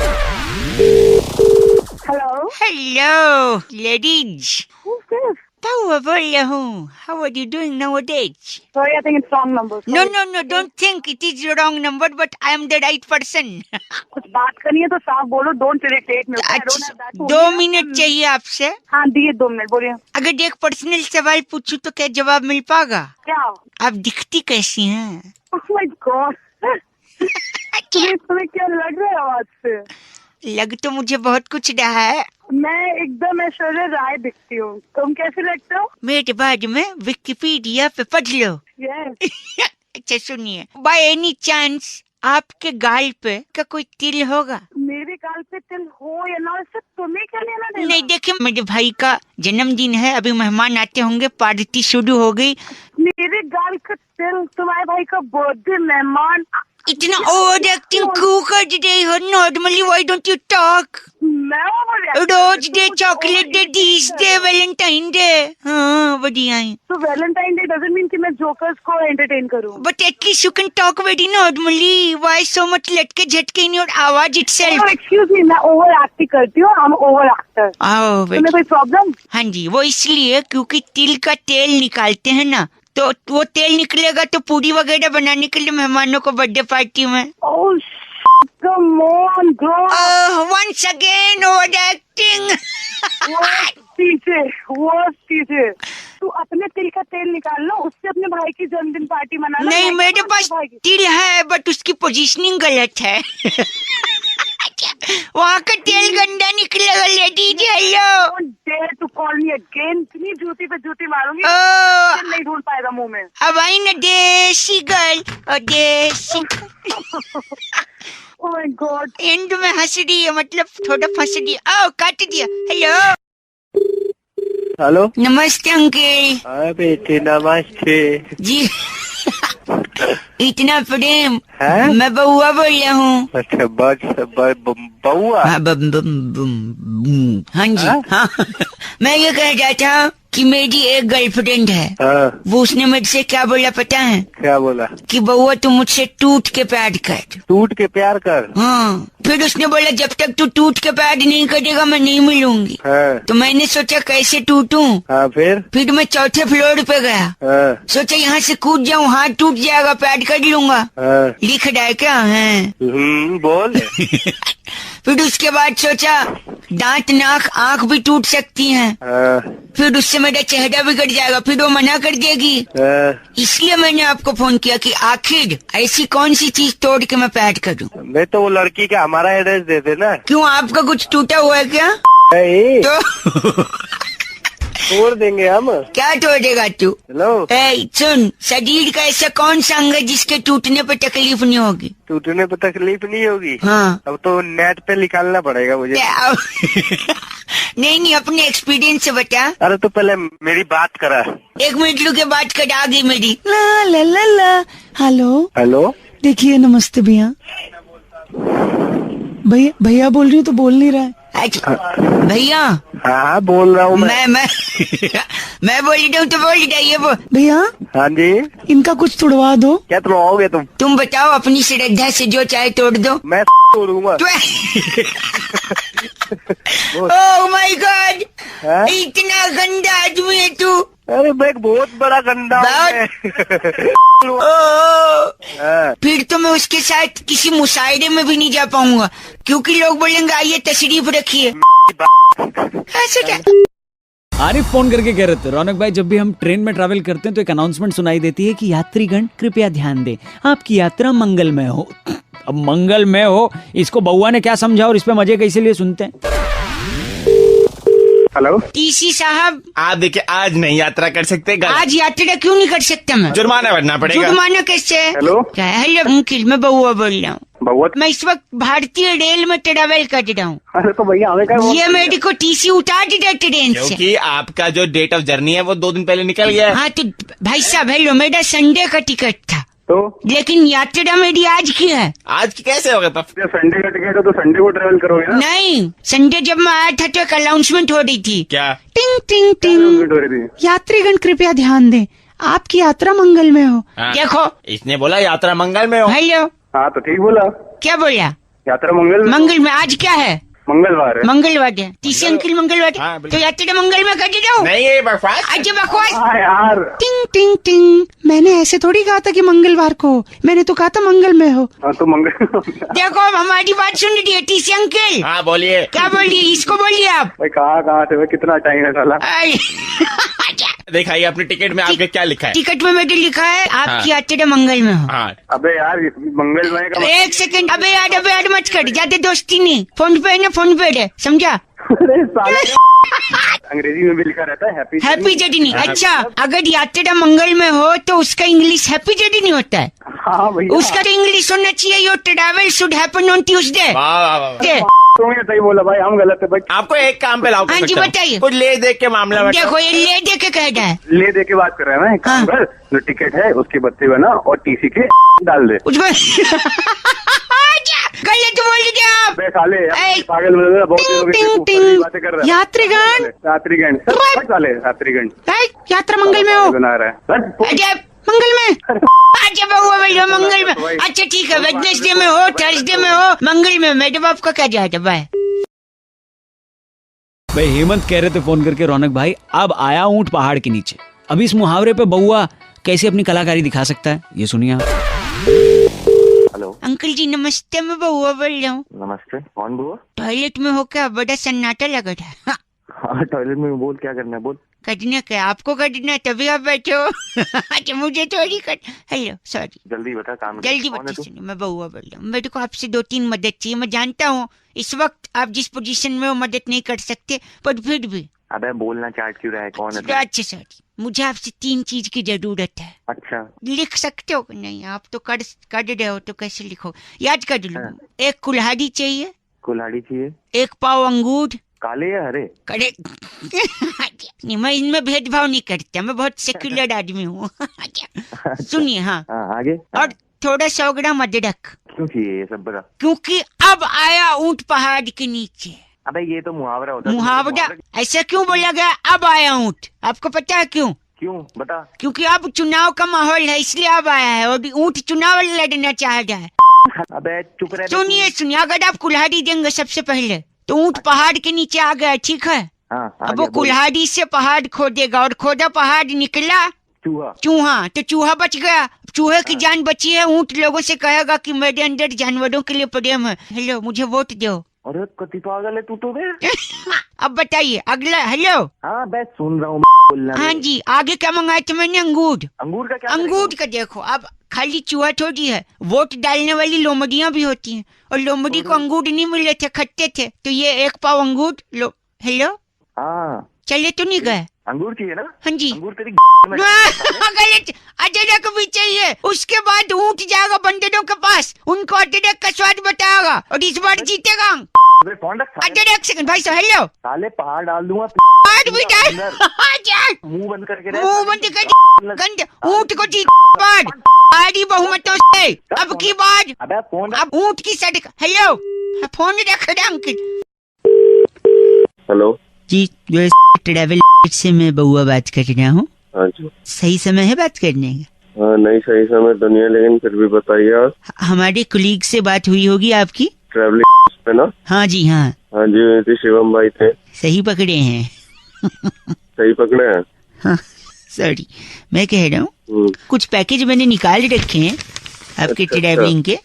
हेलो लेडीज, बउआ बोल रहा हूँ। How are you doing nowadays? Sorry, I think it's wrong number. No, don't think it is the wrong number, but I am the right person. कुछ बात करनी है तो साफ बोलो, don't irritate me. अच्छा, 2 मिनट चाहिए आपसे? हाँ दिए 2 मिनट, बोलिए। अगर एक पर्सनल सवाल पूछूं तो क्या जवाब मिल पाएगा? क्या? आप दिखती कैसी हैं? Oh my God. तुम्हें क्या लग रहा है आवाज से? लग तो मुझे बहुत कुछ रहा है। मैं एकदम ऐश्वर्या राय दिखती हूँ। तुम कैसे लगते हो? मेरे बाद में विकिपीडिया पे पढ़ लो। Yes. अच्छा सुनिए, बाय एनी चांस आपके गाल पे क्या कोई तिल होगा? मेरे गाल पे तिल हो या ना, इससे तुम्हें क्या लेना देना? नहीं, देखिए मेरे भाई का जन्मदिन है, अभी मेहमान आते होंगे, पार्टी शुरू हो गई। मेरे गाल का तिल, तुम्हारे भाई का बर्थडे, मेहमान। इतना ओवर एक्टिंग क्यों कर रही हो? Normally why don't you talk? Rose day, chocolate day, डीज डे, वैलेंटाइन डे। हाँ बढ़िया है। तो वैलेंटाइन डे डजंट मीन कि मैं जोकर्स को एंटरटेन करूं। But at least you can talk very normally. Why so much लटके झटके इन योर आवाज इटसेल्फ? एक्सक्यूज मी, मैं ओवर एक्टिंग करती हूँ, आई एम ओवर एक्टर। तुम्हें कोई प्रॉब्लम? हाँ जी, वो इसलिए क्योंकि तिल का तेल निकालते हैं ना, तो वो तेल निकलेगा तो पूरी वगैरह बनाने के लिए मेहमानों को बर्थडे पार्टी में। Oh, come on, girl. Once again over acting. Worst teacher. तू अपने तिल का तेल निकाल लो, उससे अपने भाई की जन्मदिन पार्टी मना लो। नहीं, मेरे पास तिल है बट उसकी पोजीशनिंग गलत है। वहाँ का तेल गंदा निकलेगा ladies. Hello, Don't dare to call me again. इतनी जूती पे जूती मारूंगी, नहीं ढूंढ पाएगा मुंह में। अब आई ना देसी गर्ल और देसी। Oh my God. एंड में हंस रही है, मतलब थोड़ा फंस रही है। काट दिया। हेलो हेलो, नमस्ते अंकल। हाँ बेटे नमस्ते जी। इतना प्रेम है? मैं बउआ बोल रहा हूँ। अच्छा, बउआ? हाँ हाँ जी। हाँ मैं ये कह रहा था कि मेरी एक गर्लफ्रेंड है, हाँ, वो उसने मेरे से क्या बोला पता है? क्या बोला? कि बउआ तू मुझसे टूट के प्यार कर। टूट के प्यार कर। हाँ, फिर उसने बोला जब तक तू टूट के प्यार नहीं करेगा मैं नहीं मिलूंगी। हाँ, तो मैंने सोचा कैसे टूटूं? हाँ, फिर मैं चौथे फ्लोर पे गया, हाँ, सोचा यहाँ से कूद जाऊं, हाथ टूट जाएगा, प्यार कर लूंगा। हाँ, लिख रहा है क्या है? बोल। फिर उसके बाद सोचा दांत नाक आंख भी टूट सकती हैं, हाँ, फिर उससे मेरा चेहरा बिगड़ जाएगा, फिर वो मना कर देगी। हाँ, इसलिए मैंने आपको फोन किया कि आखिर ऐसी कौन सी चीज तोड़ के मैं प्यार करूं। मैं तो वो लड़की का हमारा एड्रेस दे देना। क्यों, आपका कुछ टूटा हुआ है क्या? ए, तो तोड़ देंगे हम। क्या तोड़ेगा तू? हेलो, ए, सुन, शरीर का ऐसा कौन सा अंग है जिसके टूटने पर तकलीफ नहीं होगी? टूटने पे तकलीफ नहीं होगी। हाँ। अब तो नेट पे निकालना पड़ेगा मुझे। नहीं, अपने एक्सपीरियंस से बता। अरे तो पहले मेरी बात करा। 1 मिनट रुके, बात कर, आ गई मेरी। ला ला ला ला। हेलो, हेलो, देखिए, नमस्ते भैया। भैया बोल रही हूँ तो बोल नहीं रहा है। अच्छा, भैया। हाँ, बोल रहा हूँ मैं। मैं बोल रही हूँ तो बोल रही है वो। भैया, हाँ जी, इनका कुछ तुड़वा दो। क्या तोड़वाओगे तुम? तुम बताओ, अपनी श्रद्धा से जो चाहे तोड़ दो। मैं तोड़ूंगा। ओह माय गॉड, हाँ? इतना गंदा आदमी है तू। अरे मैं बहुत बड़ा गंदा हूँ। हाँ, फिर तो मैं उसके साथ किसी मुशायरे में भी नहीं जा पाऊंगा, क्योंकि लोग बोलेंगे आइए तशरीफ रखिए। ऐसे क्या? आरिफ फोन करके कह रहे थे, रौनक भाई जब भी हम ट्रेन में ट्रैवल करते हैं तो एक अनाउंसमेंट सुनाई देती है कि यात्रीगण कृपया ध्यान दें, आपकी यात्रा मंगलमय हो। अब मंगलमय हो, इसको बउआ ने क्या समझा और इस पे मजे कैसे लिए सुनते हैं। हेलो, टीसी साहब, आप देखिए आज नहीं यात्रा कर सकते, आज यात्रा क्यों नहीं कर सकता मैं? जुर्माना भरना पड़ेगा। जुर्माना कैसे? हेलो, क्या है? हेलो अंकिल, मैं बउआ बोल रहा हूँ। बउआ? मैं इस वक्त भारतीय रेल में ट्रेवल कर रहा हूँ। अरे तो भैया हमें क्या? ये मेरे को टीसी उतार दिया ट्रेन से। क्योंकि आपका जो डेट ऑफ जर्नी है वो 2 दिन पहले निकल गया है। हाँ तो भाई साहब, हेलो, मेरा संडे का टिकट था, तो लेकिन यात्रा मेरी आज की है। आज कैसे होगा तब? संडे का टिकट है तो संडे को ट्रेवल करोगे ना? नहीं, संडे जब मैं आया था तो एक अनाउंसमेंट हो रही थी। क्या? टिंग टिंग टिंग। हो रही थी। यात्रीगण कृपया ध्यान दें, आपकी यात्रा मंगलमय हो। हाँ, देखो, इसने बोला यात्रा मंगल में हो। हेलो, हाँ तो ठीक बोला। क्या बोला? यात्रा मंगल में आज क्या है? मंगलवार है। मंगलवार है। टीसी अंकिल मंगलवार हाँ, है, बिल्कुल। तो यात्रा मंगल में कर दे जाओ। नहीं ये बकवास। अच्छा बकवास। हाँ यार। टिंग टिंग टिंग। मैंने ऐसे थोड़ी कहा था कि मंगलवार को हो, मैंने तो कहा था मंगलमय हो। हाँ तो मंगल। देखो, अब हमारी बात सुन रही है टीसी अंकिल। हाँ बोलिए। क्या बोलिए, इसको बोलिए आप। भाई कहाँ से भाई, कितना टाइम है साला? दिखाइए अपने टिकट में आपके क्या लिखा है। टिकट में मेरे लिखा है आपकी यात्रा मंगल में हो। हाँ, अबे यार, मंगलमय का एक सेकंड, अबे यार मत कर, ज्यादा दोस्ती नहीं। फोन पे है ना, फोन पे है, समझा? अरे साला, अंग्रेजी में भी लिखा रहता है हैप्पी जर्नी। अच्छा, अगर यात्रा मंगल में हो तो उसका इंग्लिश हैप्पी जर्नी होता है। हाँ भैया, उसका तो इंग्लिश होना चाहिए your travel should happen on Tuesday. वाह वाह वाह। तुमने सही बोला भाई, हम गलत है भाई। आपको एक काम पे लाओ। हाँ जी, बताइए। कुछ ले देख के मामला बताओ। देखो, ये ले दे के कह रहा है। ले दे के बात कर रहे हैं ना, एक काम कर, जो टिकट है उसके बत्ते बना और टीसी के डाल दे। गलत बोल दिया आप। बे साले, ए, पागल मतलब बहुत टिंग लोग टिंग टिंग। बातें कर रहा है। यात्रीगण, यात्रीगण साले, यात्रीगण यात्रा मंगल में हो। बना रहा है। अच्छा, मंगल में। अच्छा बउआ बोलो मंगल में। अच्छा ठीक है, वेडनेसडे में हो, थर्सडे में हो, मंगल में। मैडम आपका क्या जाता? बाय। भाई हेमंत कह रहे थे फोन करके, रौनक भाई अब आया ऊंट पहाड़ के नीचे, अब इस मुहावरे पे बउआ कैसे अपनी कलाकारी दिखा सकता है, ये सुनिए आप। हेलो अंकल जी नमस्ते, मैं बउआ बोल रहा हूँ। नमस्ते, कौन बुआ? टॉयलेट में हो क्या? बड़ा सन्नाटा लगा था। हाँ टॉयलेट में बोल, क्या करना है बोल। करने का आपको करना है, तभी आप बैठे हो। अच्छा मुझे थोड़ी कर। हेलो सॉरी, जल्दी बता, काम जल्दी कौन है बता। तू? सुनिए, मैं बउआ बोल रहा हूँ। मेरे को आपसे 2-3 मदद चाहिए। मैं जानता हूँ इस वक्त आप जिस पोजीशन में हो मदद नहीं कर सकते, पर फिर भी। अबे बोलना चाट क्यों रहा है, कौन है तू? अच्छा सॉरी, मुझे आपसे 3 चीज की जरूरत है। अच्छा लिख सकते हो कि नहीं? आप तो कर रहे हो तो कैसे लिखो, याद कर लो। हाँ। एक कुल्हाड़ी चाहिए, कुल्हाड़ी चाहिए। एक पाव अंगूर। काले या हरे? करे नहीं, मैं इनमें भेदभाव नहीं करता, मैं बहुत सेक्युलर आदमी हूँ। अच्छा सुनिए, हाँ, हाँ आगे। और थोड़ा 100 ग्राम अदरक। क्यों चाहिए ये सब बता? क्योंकि अब आया ऊंट पहाड़ के नीचे, अबे ये तो मुहावरा होता है। मुहावरा ऐसा क्यों बोला गया? अब आया ऊँट, आपको पता है क्यों? क्यों बता। क्योंकि अब चुनाव का माहौल है, इसलिए अब आया है और ऊँट चुनाव लड़ना चाह रहा है। अबे चुप रहे। सुनिए, अगर आप कुल्हाड़ी देंगे सबसे पहले तो ऊँट पहाड़ के नीचे आ गया, ठीक है? अब वो कुल्हाड़ी से पहाड़ खोदेगा और खोदा पहाड़ निकला चूहा, तो चूहा बच गया। चूहे की जान बची है। ऊँट लोगों से कहेगा कि मेरे अंदर जानवरों के लिए प्रेम है, हेलो मुझे वोट दो। अरे कति पागल है तू तो बे। अब बताइए अगला। हेलो। हाँ बे सुन रहा हूँ। हाँ जी, आगे क्या मंगाया था मैंने? अंगूर। अंगूर का क्या? अंगूर का देखो, अब खाली चूहा थोड़ी है, वोट डालने वाली लोमड़ियाँ भी होती हैं और लोमड़ी को अंगूर नहीं मिल रहे थे, खट्टे थे, तो ये एक पाव अंगूर लो। हेलो। हाँ चले तो नहीं गए? अंगूर चाहिए ना? हाँ जी। अंगूर तेरी गलत, अदरक भी चाहिए। उसके बाद ऊँट जाएगा बंदरों के पास, उनको अदरक का स्वाद बताएगा और इस बार जीतेगा। अदरक से भाई साहब। हेलो। साले पहाड़ डाल दूंगा। पहाड़ भी डाल। मुंह बंद करके मुंह बंद कर। गंद ऊँट को जीत बार भारी बहुमतों से अब की बार। अबे फोन अब ऊँट की सड़क। हेलो। फोन रख रहे अंकल। हेलो जी, जो ट्रेवल से मैं बउआ बात कर रहा हूँ। हाँ जी। सही समय है बात करने का? हाँ नहीं सही समय तो नहीं है, लेकिन फिर भी बताइए आप। हमारे कुलीग से बात हुई होगी आपकी ट्रैवलिंग पे ना? हाँ जी। हाँ हाँ जी, शिवम भाई थे। सही पकड़े हैं। सही पकड़े हैं। हाँ सॉरी, मैं कह रहा हूँ कुछ पैकेज मैंने निकाल रखे हैं आपके ट्रैवलिंग के।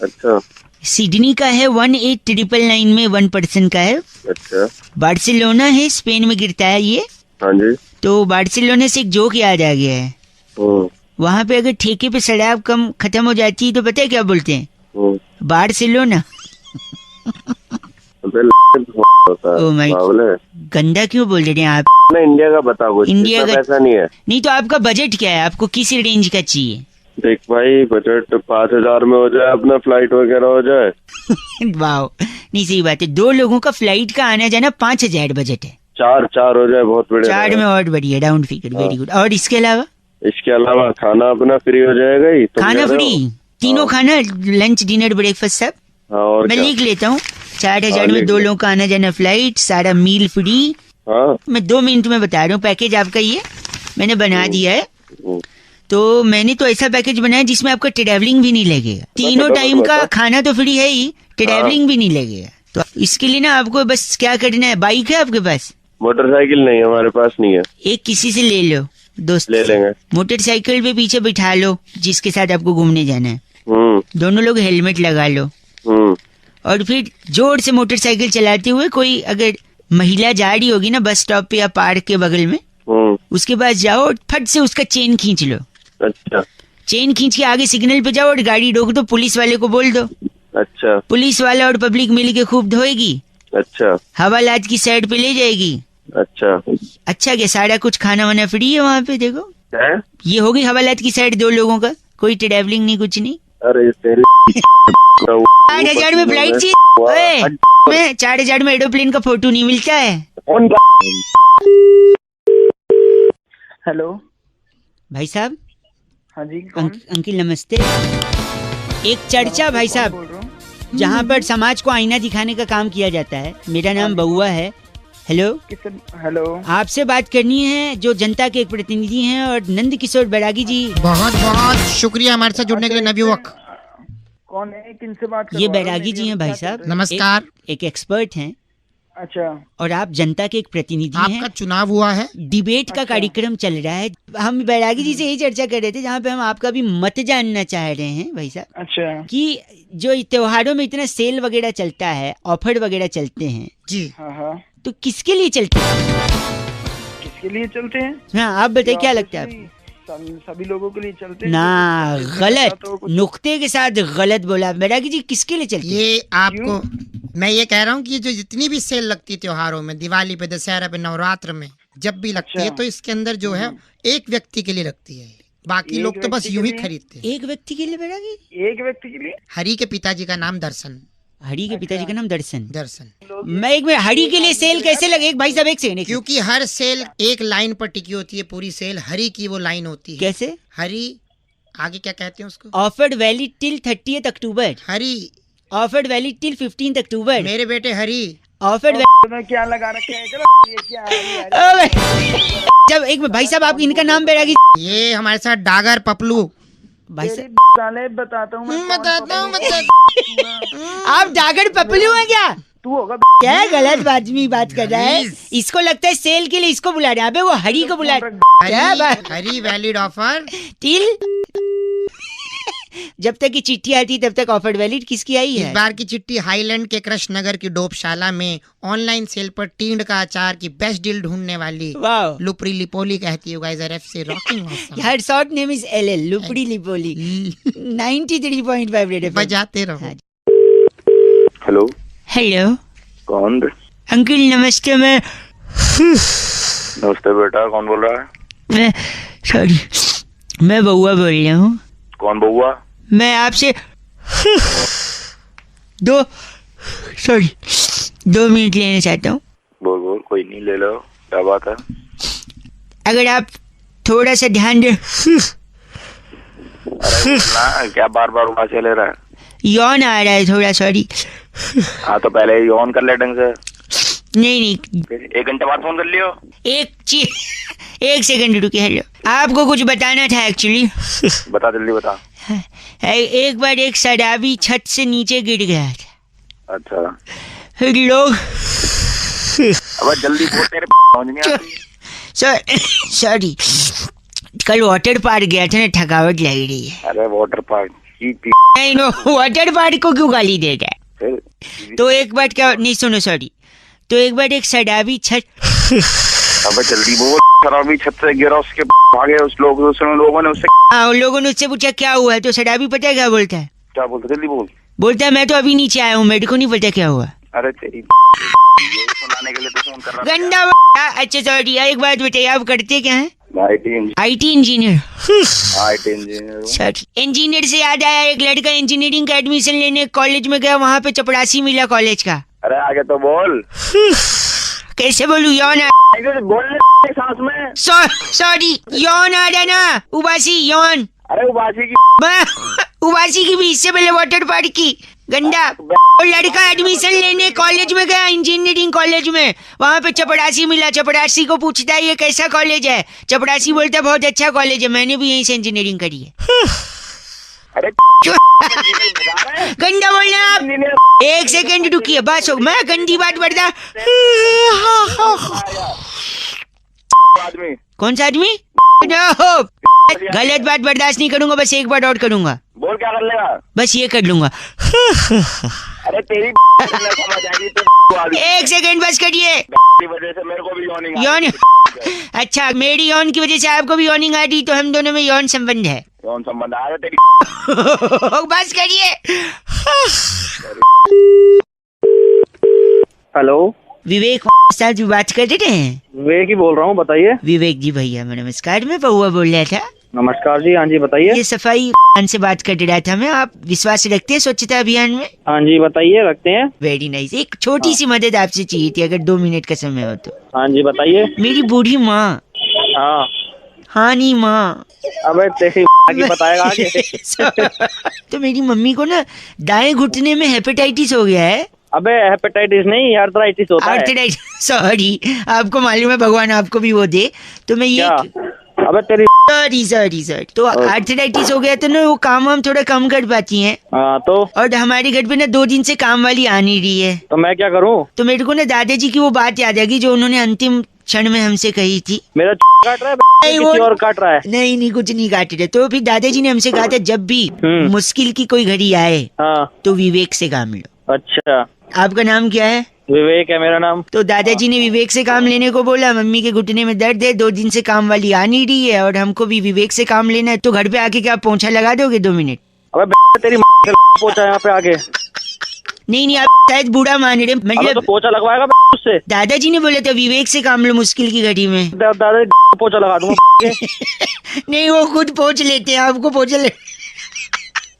अच्छा। सिडनी का है 18,999 में 1% का है। अच्छा। बार्सिलोना है, स्पेन में गिरता है ये। हाँ जी। तो बार्सिलोना से एक जोक याद आ गया है। वहाँ पे अगर ठेके पे शराब कम खत्म हो जाती है तो पता है क्या बोलते हैं? बार्सिलोना। ओ माय, गंदा क्यों बोल रहे हैं आप? इंडिया का बता कुछ। इंडिया का ऐसा नहीं है। नहीं तो आपका बजट क्या है? आपको किस रेंज का चाहिए? देख भाई, बजट 5,000 में हो जाए, अपना फ्लाइट वगैरह हो जाए। वाह, नहीं सही बात है। 2 लोगों का फ्लाइट का आना जाना 5,000 बजट है। 4 हो जाए बहुत बढ़िया। 4 में और बढ़िया, राउंड फिगर, वेरी गुड। और इसके अलावा? इसके अलावा खाना अपना फ्री हो जाएगा ही। खाना फ्री, तीनों खाना, लंच डिनर ब्रेकफास्ट सब। और मैं लिख लेता हूँ। 4,000 में 2 लोगों का आना जाना, फ्लाइट, सारा मील फ्री। मैं 2 मिनट में बता रहा हूँ पैकेज आपका। ये मैंने बना दिया है। तो मैंने तो ऐसा पैकेज बनाया जिसमें आपका ट्रैवलिंग भी नहीं लगेगा, तीनों टाइम का खाना तो फ्री है ही, ट्रैवलिंग भी नहीं लगेगा। तो इसके लिए ना आपको बस क्या करना है, बाइक है आपके पास? मोटरसाइकिल नहीं, हमारे पास नहीं है। एक किसी से ले लो, दोस्त ले लेंगे। मोटरसाइकिल पे पीछे बिठा लो जिसके साथ आपको घूमने जाना है। दोनों लोग हेलमेट लगा लो और फिर जोर से मोटरसाइकिल चलाते हुए, कोई अगर महिला जा रही होगी ना बस स्टॉप पे या पार्क के बगल में, उसके पास जाओ और फट से उसका चेन खींच लो। अच्छा। चेन खींच के आगे सिग्नल पे जाओ और गाड़ी रोक दो, पुलिस वाले को बोल दो। अच्छा। पुलिस वाला और पब्लिक मिल के खूब धोएगी। अच्छा। हवालात की साइड पे ले जाएगी। अच्छा। अच्छा क्या, सारा कुछ खाना वाना फ्री है वहाँ पे? देखो है? ये होगी हवालात की साइड 2 लोगों का, कोई ट्रैवलिंग नहीं, कुछ नहीं। अरे तेरी 4,000 में फ्लाइट चाहिए? 4,000 में एरोप्लेन का फोटो नहीं मिलता है। हेलो भाई साहब। हाँ जी। अंकिल नमस्ते। एक चर्चा भाई साहब, जहाँ पर समाज को आईना दिखाने का काम किया जाता है। मेरा नाम बउआ है। हेलो। हेलो। आपसे बात करनी है, जो जनता के एक प्रतिनिधि हैं और नंद किशोर बैरागी जी। बहुत बहुत शुक्रिया हमारे साथ जुड़ने के लिए नवयुवक। कौन है, किनसे बात कर? ये बैरागी जी हैं भाई साहब। नमस्कार। एक एक्सपर्ट हैं। अच्छा। और आप जनता के एक प्रतिनिधि हैं। आपका चुनाव हुआ है, डिबेट का कार्यक्रम चल रहा है। हम बैरागी जी से यही चर्चा कर रहे थे, जहाँ पे हम आपका भी मत जानना चाह रहे हैं भाई साहब। अच्छा। कि जो त्योहारों में इतना सेल वगैरह चलता है, ऑफर वगैरह चलते हैं जी, हाँ, तो किसके लिए चलते हैं? किसके लिए चलते हैं? हाँ आप बताइए, क्या लगता है आपको? सभी लोगों के लिए चलते हैं ना, गलत, नुक्ते के साथ गलत बोला। बैरागी जी किसके लिए चलते हैं? ये आपको मैं ये कह रहा हूँ कि जो जितनी भी सेल लगती है त्योहारों में, दिवाली पे, दशहरा पे, नवरात्र में जब भी लगती है, तो इसके अंदर जो है एक व्यक्ति के लिए लगती है, बाकी लोग तो बस यूं ही खरीदते हैं। एक व्यक्ति के लिए बैरागी? एक व्यक्ति के लिए। हरि के पिताजी का नाम दर्शन। हरि के पिताजी का नाम दर्शन। दर्शन। मैं एक मिनट, हरि के लिए सेल कैसे लगे? एक भाई साहब एक सेकंड। क्योंकि हर सेल एक लाइन पर टिकी होती है, पूरी सेल हरि की वो लाइन होती है। कैसे? हरि आगे क्या कहते हैं उसको? Offered valid till 30th October. Hari offered valid till 15th October. मेरे बेटे हरि ऑफर तुमने क्या लगा रखे है? चलो ये क्या है? जब एक भाई साहब आप इनका नाम बैरागी ये हमारे साथ डागर पपलू। भाई साहब साले बताता हूँ मैं बताता हूँ आप डागर पपलू हैं क्या? तू होगा क्या गलत आदमी बात कर रहा है। इसको लगता है सेल के लिए इसको बुला रहे हैं। अबे वो हरी को बुला क्या बात? हरी वैलिड ऑफर टिल जब तक की चिट्ठी आती तब तक ऑफर वैलिड। किसकी आई इस है? बार की चिट्ठी हाईलैंड के कृष्ण नगर की डोपशाला में ऑनलाइन सेल पर टींड का अचार की बेस्ट डील ढूंढने वाली वाओ लुपरी लिपोली कहती है guys are FC rocking awesome. Her short name is LL लुपड़ी लिपोली 93.5 रेड एफएम। बजाते रहो। हेलो हेलो कौन? अंकल नमस्ते। मैं नमस्ते बेटा, कौन बोल रहा है? सॉरी मैं बउआ बोल रहा हूँ। कौन बउआ? मैं आपसे 2 मिनट लेना चाहता हूँ। बोल बोल, कोई नहीं, ले लो, क्या बात है? अगर आप थोड़ा सा ध्यान दे। अरे ना, क्या बार बार उबासे ले रहा है? यौन आ रहा है थोड़ा, सॉरी। हाँ तो पहले ही ऑन कर ले ढंग से। नहीं फिर 1 घंटे बाद फोन कर लियो। एक सेकंड रुकिए। हेलो, आपको कुछ बताना था एक्चुअली। बता, जल्दी बता। एक बार एक शराबी छत से नीचे गिर गया था। अच्छा, फिर लोग अब जल्दी बोल, तेरे समझ नहीं आती। सॉरी कल वाटर पार्क गया था ना, थकावट लग रही है। अरे वाटर पार्क नहीं नो, वाटर पार्क को क्यों गाली दे रहा है? तो एक बार क्या, नहीं सुनो सॉरी, तो एक बार एक शराबी छत अबे जल्दी बोल। शराबी छत से गिरा, उसके भागे उस लोगों ने उससे। हाँ, उन लोगों ने उससे पूछा क्या हुआ, तो शराबी पता है क्या बोलता है? क्या बोलते? जल्दी बोल। बोलता है मैं तो अभी नीचे आया हूँ, मेरे को नहीं पता क्या हुआ। अरे तेरी ये सुनाने के लिए तो फोन कर रहा था। गंदा। अच्छा सॉरी, एक बात बताइए, आप करते क्या हैं? IT engineer. सर, इंजीनियर से याद आया, एक लड़का इंजीनियरिंग का एडमिशन लेने कॉलेज में गया, वहाँ पे चपरासी मिला कॉलेज का। अरे आगे तो बोल। कैसे बोलूं? यौन बोल सांस में। सॉरी यौन आ रहा ना, उबासी यौन। अरे उबासी की भी इससे पहले वाटर पार्क की। गंदा। वो लड़का एडमिशन लेने कॉलेज में गया, इंजीनियरिंग कॉलेज में, वहाँ पे चपरासी मिला। चपरासी को पूछता है ये कैसा कॉलेज है? चपरासी बोलता है बहुत अच्छा कॉलेज है, मैंने भी यहीं से इंजीनियरिंग करी है। अरे गंदा बोलना आप। एक सेकंड रुकिए, बस हो, मैं गंदी बात बढ़ता। आदमी कौन सा आदमी? गलत बात बर्दाश्त नहीं करूंगा, बस एक बार और करूंगा। बोल, क्या कर लेगा? बस ये कर लूंगा। अरे तेरी समझ आएगी तो। एक सेकंड बस करिए। वजह से मेरे को भी यौन। अच्छा, मेरी यौन की वजह से आपको भी यौनिंग आ रही, तो हम दोनों में यौन संबंध है। यौन संबंध आ रहा तेरी। बस करिए। हेलो, विवेक साहब जी बात कर रहे हैं? विवेक ही बोल रहा हूँ, बताइए। विवेक जी भैया नमस्कार, मैं बउआ बोल रहा था। नमस्कार जी, हाँ जी बताइए। ये सफाई से बात कर रहा था मैं। आप विश्वास रखते हैं स्वच्छता अभियान में? हाँ जी बताइए, रखते हैं। Very nice. एक छोटी सी मदद आपसे चाहिए थी, अगर 2 मिनट का समय हो तो। हाँ जी बताइए। मेरी बूढ़ी माँ। हाँ। हाँ नहीं माँ। अबे तेरी की बताएगा आगे। तो मेरी मम्मी को ना दाएं घुटने में हेपेटाइटिस हो गया है। अबे हेपेटाइटिस नहीं, आर्थराइटिस होता है। आर्थराइटिस, सॉरी, आपको मालूम है, भगवान आपको भी वो दे। तो मैं ये अबे तेरी सॉरी तो आर्थराइटिस हो गया, तो ना वो काम हम थोड़ा कम कर पाती हैं। हाँ तो। और हमारे घर पे ना 2 दिन से काम वाली आ नहीं रही है। तो मैं क्या करूँ? तो मेरे को ना दादाजी की वो बात याद आ गई जो उन्होंने अंतिम क्षण में हमसे कही थी। मेरा काट रहा है, किसी और काट रहा है। नहीं कुछ नहीं काट रहे। तो फिर दादाजी ने हमसे कहा था जब भी मुश्किल की कोई घड़ी आए तो विवेक से काम लो। अच्छा, आपका नाम क्या है? विवेक है मेरा नाम। तो दादाजी ने विवेक से काम लेने को बोला। मम्मी के घुटने में दर्द है, 2 दिन से काम वाली आ नहीं रही है, और हमको भी विवेक से काम लेना है। तो घर पे आके क्या पोंछा लगा दोगे 2 मिनट? अबे तेरी पोंछा यहाँ पे आके। नहीं आप शायद बूढ़ा मान रहे, मतलब तो पोंछा लगवाएगा उससे। दादाजी ने बोला था विवेक से काम लो मुश्किल की घड़ी में। दादाजी पोंछा लगा दूंगा। नहीं, वो खुद पोंछ लेते हैं, आपको पोंछा ले।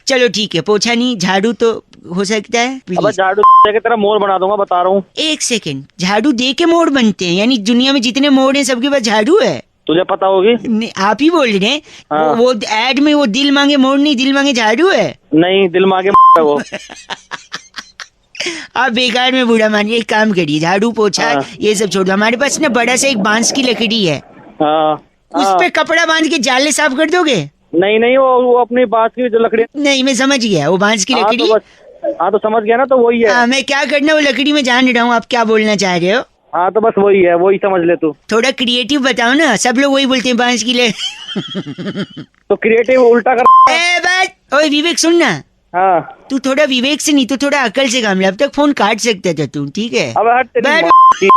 चलो ठीक है, पोछा नहीं, झाड़ू तो हो सकता है। अब झाड़ू दे के तेरा मोर बना दूंगा, बता रहा हूँ। एक सेकंड, झाड़ू दे के मोर बनते हैं? यानी दुनिया में जितने मोर हैं सबके पास झाड़ू है? तुझे पता होगी। नहीं, आप ही बोल रहे हैं। हाँ। वो एड में वो दिल मांगे मोर नहीं, दिल मांगे झाड़ू है। नहीं, दिल मांगे वो। आप बेकार में बूढ़ा मानिए, एक काम करिए, झाड़ू पोछा हाँ। ये सब छोड़ दो। हमारे पास ना बड़ा सा एक बांस की लकड़ी है, हाँ उस पे कपड़ा बांध के जाले साफ कर दोगे? नहीं नहीं, वो अपनी बात की जो लकड़ी। नहीं, मैं समझ गया, वो बांस की लकड़ी। हाँ तो समझ गया ना, तो वही है। हाँ, मैं क्या करना वो लकड़ी में जान रहा हूँ, आप क्या बोलना चाह रहे हो? हाँ तो बस वही है, वही समझ ले तू। थोड़ा क्रिएटिव बताओ ना, सब लोग वही बोलते हैं बांस की तो क्रिएटिव उल्टा कर। ए बात, ओए विवेक सुन ना, हाँ तू थोड़ा विवेक से नहीं, तू थोड़ा अकल से काम ले। अब तक फोन काट सकता था तू, ठीक है? अब हट तेरी बैठ। माँ की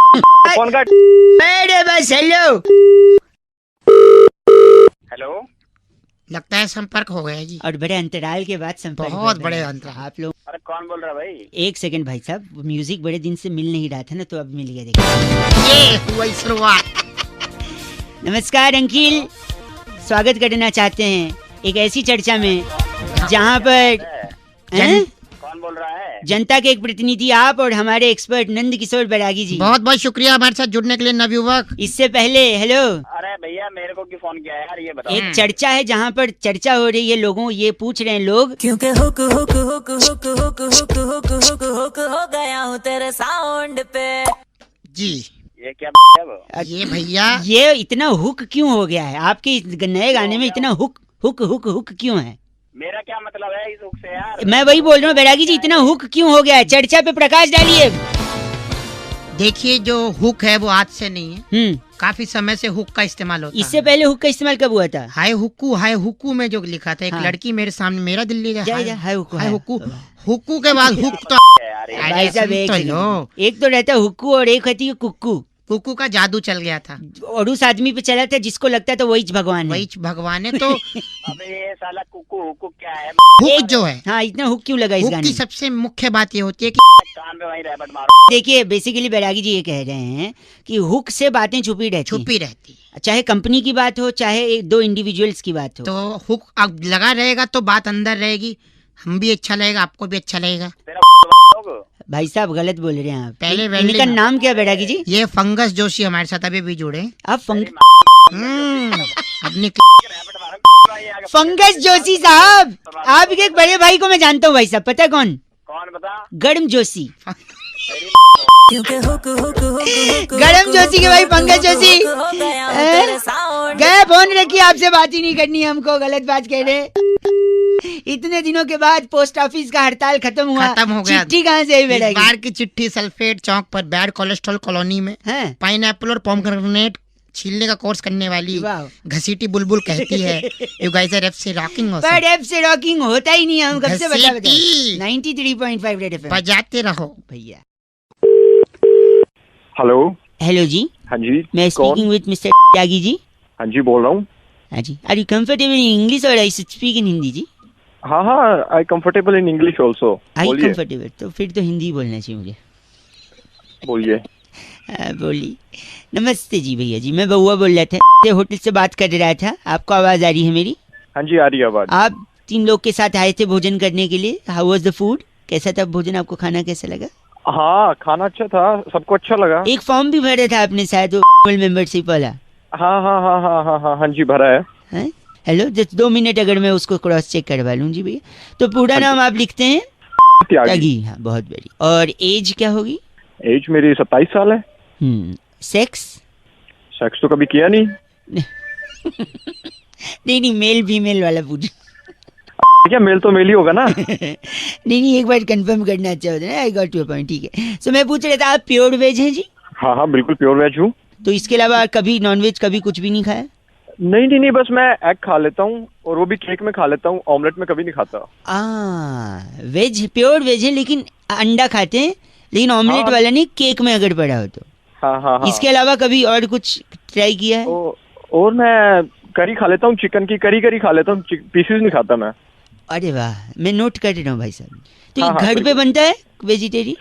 फोन काट। अरे बस, हेलो। हेलो, लगता है संपर्क हो गया जी, और बड़े अंतराल के बाद संपर्क बहुत हो गया। बड़े अंतराल। आप लोग अरे कौन बोल रहा है भाई? एक सेकंड भाई साहब, वो म्यूजिक बड़े दिन से मिल नहीं रहा था ना, तो अब मिल गया। देखिए, ये हुई शुरुआत। नमस्कार अंकिल, स्वागत करना चाहते हैं एक ऐसी चर्चा में जहां पर हैं? कौन बोल रहा है? जनता के एक प्रतिनिधि आप और हमारे एक्सपर्ट नंद किशोर बैरागी जी। बहुत बहुत शुक्रिया हमारे साथ जुड़ने के लिए नवयुवक। इससे पहले हेलो, अरे भैया मेरे को क्यों फोन किया यार, ये बताओ। एक चर्चा है जहां पर चर्चा हो रही है, लोगों ये पूछ रहे हैं लोग, क्योंकि hook hook hook hook hook hook hook hook hook हो गया हूँ तेरे साउंड पे। जी ये क्या है वो? ये भैया, ये इतना हुक क्यों हो गया है आपके इस नए गाने में? इतना हुक हुक हुक हुक क्यों है? मेरा क्या मतलब है इस हुक से यार? मैं वही बोल रहा हूँ बैरागी जी, इतना हुक क्यों हो गया है? चर्चा पे प्रकाश डालिए। देखिए जो हुक है वो आज से नहीं है, काफी समय से हुक का इस्तेमाल होता इससे है। पहले हुक का इस्तेमाल कब हुआ था? हाय हुक्कू में जो लिखा था, एक हाँ। लड़की मेरे सामने, मेरा दिल ले जा, जा, हाय हुक्कू, हाय हाय हुक्कू, हुक्कू। हुक्कू के बाद हुक तो यार भाई साहब एक तो सेकंड। लो, एक तो रहता है हुक्कू और एक होती है कुक्कू। कुक्कू का जादू चल गया था, और उस आदमी पे चला था जिसको लगता था वही भगवान है। वही भगवान है। तो अबे ये साला कुकू हुकू क्या है? हुक जो है, हाँ, इतना हुक क्यों लगा इस हुक गाने की में? सबसे मुख्य बात ये होती है कि कान पे वहीं रैपट मारो। देखिए, बेसिकली बैरागी जी ये कह रहे हैं कि हुक से बातें छुपी रहती छुपी रहती है, हैं। चाहे कंपनी की बात हो, चाहे एक दो इंडिविजुअल्स की बात हो। तो हुक अब लगा रहेगा तो बात अंदर रहेगी, हम भी अच्छा लगेगा, आपको भी अच्छा लगेगा। तेरा लोग भाई साहब गलत बोल रहे हैं आप। पहले इनका नाम क्या है बैरागी जी? ये फंगस जोशी हमारे साथ अभी भी जुड़े। आप अपनी फंगस जोशी साहब, आपके एक बड़े भाई को मैं जानता हूँ भाई साहब, पता है कौन? कौन बता? गर्म जोशी। क्योंकि हुक हुक हुक गरम जोशी के भाई पंकज जोशी हो गया हूँ तेरे साउंड। गए फोन रखिए, आपसे बात ही नहीं करनी है हमको, गलत बात कह रहे। इतने दिनों के बाद पोस्ट ऑफिस का हड़ताल खत्म हुआ, खत्म हो गया। चिट्ठी कहाँ से आई इस बैठा? बार की चिट्ठी सल्फेट चौक पर बैड कोलेस्ट्रॉल कॉलोनी में है पाइनएप्पल और पोमग्रेनेट छीलने का कोर्स करने वाली वाह। घसीटी बुलबुल कहती है, यू गाइस आर एफ से रॉकिंग हो, पर एफ से रॉकिंग होता ही नहीं है, हम कब से बता घसीटी। 93.5 रेड एफएम बजाते रहो भैया। हेलो। हेलो जी, हाँ जी, मैं कौन? Speaking with mister Tyagi ji. हाँ जी, बोल रहा हूँ। हाँ जी, are you comfortable in English और I should speak in Hindi ji? हाँ हाँ, I comfortable in English also. I बोलिए कंफर्टेबल, तो फिर तो हिंदी बोलना चाहिए मुझे। बोलिए। बोली। नमस्ते जी भैया जी, मैं बउआ बोल रहा था, होटल से बात कर रहा था। आपको आवाज आ रही है मेरी? हाँ जी, आ रही है आवाज। आप 3 लोग के साथ आए थे भोजन करने के लिए। How was the food? कैसा था भोजन? आपको खाना कैसा लगा? हाँ, खाना अच्छा था, सबको अच्छा लगा। एक फॉर्म भी भरा था आपने शायद, वो मेंबरशिप वाला। हाँ हाँ हाँ हाँ हाँ हाँ हाँ जी, भरा है। हैं? हेलो, जस्ट 2 मिनट अगर मैं उसको क्रॉस चेक करवा लूँ जी भैया। तो पूरा नाम आप लिखते हैं? त्यागी। हाँ, बहुत बड़ी। और एज क्या होगी? एज मेरी 27 साल है। सेक्स? सेक्स तो कभी किया नहीं। नहीं, मेल फीमेल वाला पूछ। क्या मेल तो मेल ही होगा ना। नहीं, एक बार कंफर्म करना अच्छा होता है। आई गॉट योर पॉइंट, ठीक है। सो मैं पूछ रहा था, आप प्योर वेज हैं जी? हाँ हाँ, बिल्कुल प्योर वेज हूँ। तो इसके अलावा कभी नॉन वेज कभी कुछ भी नहीं खाया? नहीं नहीं नहीं, बस मैं एग खा लेता हूँ, और वो भी केक में खा लेता हूँ, ऑमलेट में कभी नहीं खाता। वेज, प्योर वेज है, लेकिन अंडा खाते हैं, लेकिन ऑमलेट हाँ। वाला नहीं, केक में अगर पड़ा हो तो। हाँ हाँ हाँ। इसके अलावा कभी और कुछ ट्राई किया है? और मैं करी खा लेता हूँ, चिकन की करी खा लेता हूँ, पीसेस नहीं खाता मैं। अरे वाह, मैं नोट कर रहा हूँ भाई साहब। तो हाँ, ये हाँ, घर पे बिल्कुल। बनता है वेजिटेरियन?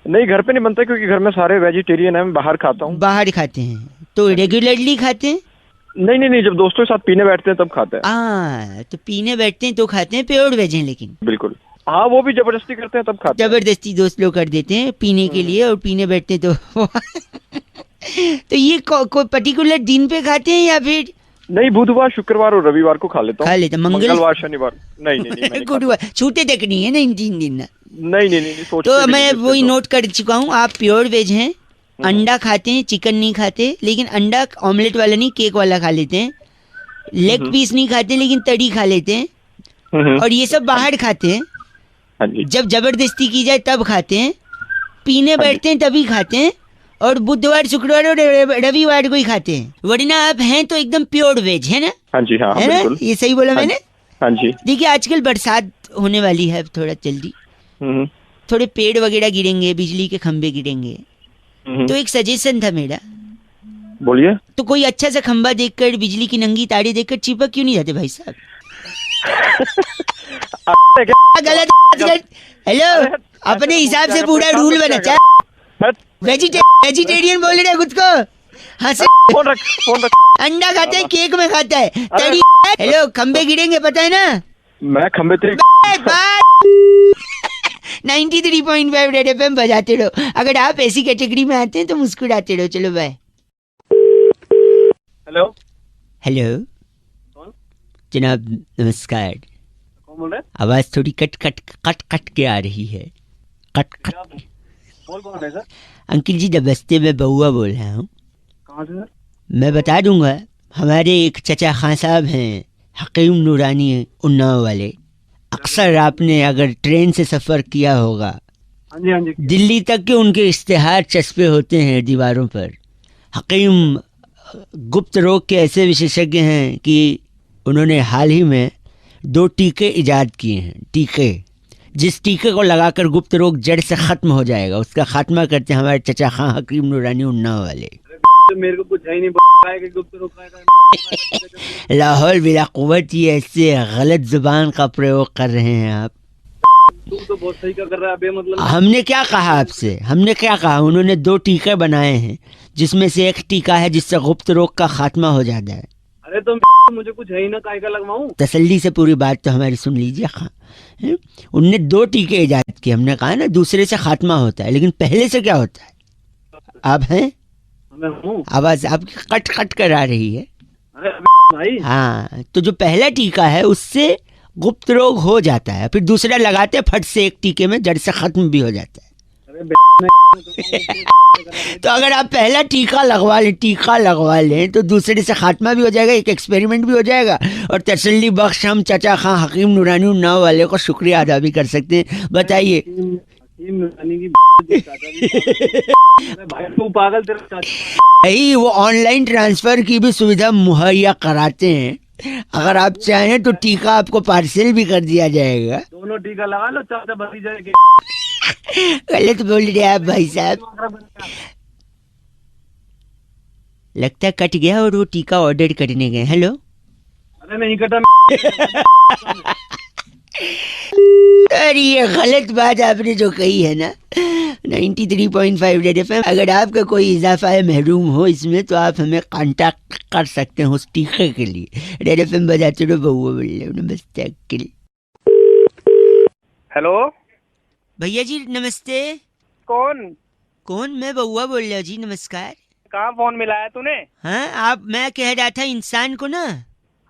नहीं, घर पे नहीं बनता, क्योंकि घर में सारे वेजिटेरियन है, मैं बाहर खाता हूँ। बाहर खाते हैं? तो रेगुलरली खाते हैं? नहीं नहीं नहीं, जब दोस्तों के साथ पीने बैठते हैं तब खाते हैं। तो पीने बैठते हैं तो खाते हैं, प्योर वेज हैं लेकिन? बिल्कुल। हाँ, वो भी जबरदस्ती करते हैं तब खाते हैं। जबरदस्ती दोस्त लोग कर देते हैं पीने के लिए, और पीने बैठते हैं तो तो ये कोई पर्टिकुलर दिन पे खाते हैं या फिर? नहीं, बुधवार शुक्रवार और रविवार को खा लेता हूँ। खा लेते हैं। मंगलवार शनिवार नहीं नहीं नहीं, मैं नहीं खाता। गुरुवार छूटे तक नहीं है ना इन 3 दिन ना? नहीं सोच तो मैं वही नोट कर चुका हूँ, आप प्योर वेज हैं, अंडा खाते हैं, चिकन नहीं खाते, लेकिन अंडा ऑमलेट वाला नहीं, केक वाला खा लेते हैं, लेग पीस नहीं खाते लेकिन तड़ी खा लेते हैं, और ये सब बाहर खाते हैं, हाँ जी, जब जबरदस्ती की जाए तब खाते हैं, पीने बैठते हैं तभी खाते हैं, और बुधवार शुक्रवार और रविवार को ही खाते हैं, वरना आप हैं तो एकदम प्योर वेज है ना? हाँ जी, हाँ है ना? बिल्कुल। ये सही बोला मैंने? हाँ जी। देखिए आजकल बरसात होने वाली है, अब थोड़ा जल्दी थोड़े पेड़ वगैरह गिरेंगे, बिजली के खंभे गिरेंगे, तो एक सजेशन था मेरा। बोलिए। तो कोई अच्छा सा खंभा देखकर, बिजली की नंगी तारे देखकर चिपक क्यों नहीं जाते भाई साहब? गलत। हेलो, अपने हिसाब से पूरा रूल बना चाहे। वेजिटेरियन बोल रहे खुद को, हंसे। फोन रख। अंडा खाते हैं, केक में खाता है, तड़ी। हेलो, खंबे गिरेंगे पता है ना? मैं खंबे 93.5 रेड एफएम बजाते रहो। अगर आप ऐसी कैटेगरी में आते हैं तो मुस्कुराते रहो। चलो बाय। हेलो जनाब, नमस्कार। कौन बोल रहे हैं? आवाज थोड़ी कट के आ रही है। कट। कौन है सर? अंकिल जी नमस्ते, मैं बउआ बोल रहा हूँ। कहाँ से सर? मैं बता दूंगा, हमारे एक चचा खां साहब हैं, हकीम नूरानी उन्नाव वाले। अक्सर आपने अगर ट्रेन से सफ़र किया होगा, हाँ जी। दिल्ली तक के उनके इश्तेहार चस्पे होते हैं दीवारों पर। हकीम गुप्त रोग के ऐसे विशेषज्ञ हैं कि उन्होंने हाल ही में 2 टीके इजाद किए हैं। टीके, जिस टीके को लगाकर गुप्त रोग जड़ से ख़त्म हो जाएगा, उसका खात्मा करते हैं हमारे चचा खां हकीम नूरानी उन्नाव वाले। मेरे को कुछ है ही नहीं, गुप्त रोग का लाहौल बिला कुव्वत, ये ऐसे गलत जुबान का प्रयोग कर रहे हैं आप। तू तो बहुत सही कर रहा है अबे, मतलब हमने क्या कहा आपसे? हमने क्या कहा? उन्होंने 2 टीके बनाए हैं, जिसमें से एक टीका है जिससे गुप्त रोग का खात्मा हो जाता है। अरे तो मुझे कुछ है ही ना, काय का लगवाऊं? तसल्ली से पूरी बात तो हमारी सुन लीजिए खां। उनने 2 टीके इजाद किए। हमने कहा ना दूसरे से खात्मा होता है, लेकिन पहले से क्या होता है? आप हैं? मैं हूँ। आवाज आपकी कट कर आ रही है। अरे भाई, हाँ, तो जो पहला टीका है उससे गुप्त रोग हो जाता है, फिर दूसरा लगाते फट से एक टीके में जड़ से खत्म भी हो जाता है। तो अगर आप पहला टीका लगवा लें तो दूसरे से खात्मा भी हो जाएगा, एक एक्सपेरिमेंट भी हो जाएगा, और तसल्ली बख्श हम चचा खां हकीम नूरानी उन्नाव वाले को शुक्रिया अदा भी कर सकते हैं। बताइए। भाई तू पागल, तेरा चाचा यही वो ऑनलाइन ट्रांसफर की भी सुविधा मुहैया कराते हैं। अगर आप चाहें तो टीका आपको पार्सल भी कर दिया जाएगा। दोनों टीका लगा लो, चाचा भतीजा के। गलत बोल रहे आप भाई साहब। लगता है कट गया और वो टीका ऑर्डर करने गए। हेलो। अरे नहीं कटा। अरे ये गलत बात आपने जो कही है ना। 93.5 रेड एफएम, अगर आपका कोई इजाफा है महरूम हो इसमें, तो आप हमें कांटेक्ट कर सकते हैं उस टीके के लिए। रेड एफएम बजाते रहो, बउआ बोल रहे हो। नमस्ते अंकिल। हेलो भैया जी नमस्ते। कौन? मैं बउआ बोल रहा हूँ जी। नमस्कार। कहाँ फोन मिलाया तूने? हाँ, मैं कह रहा था इंसान को ना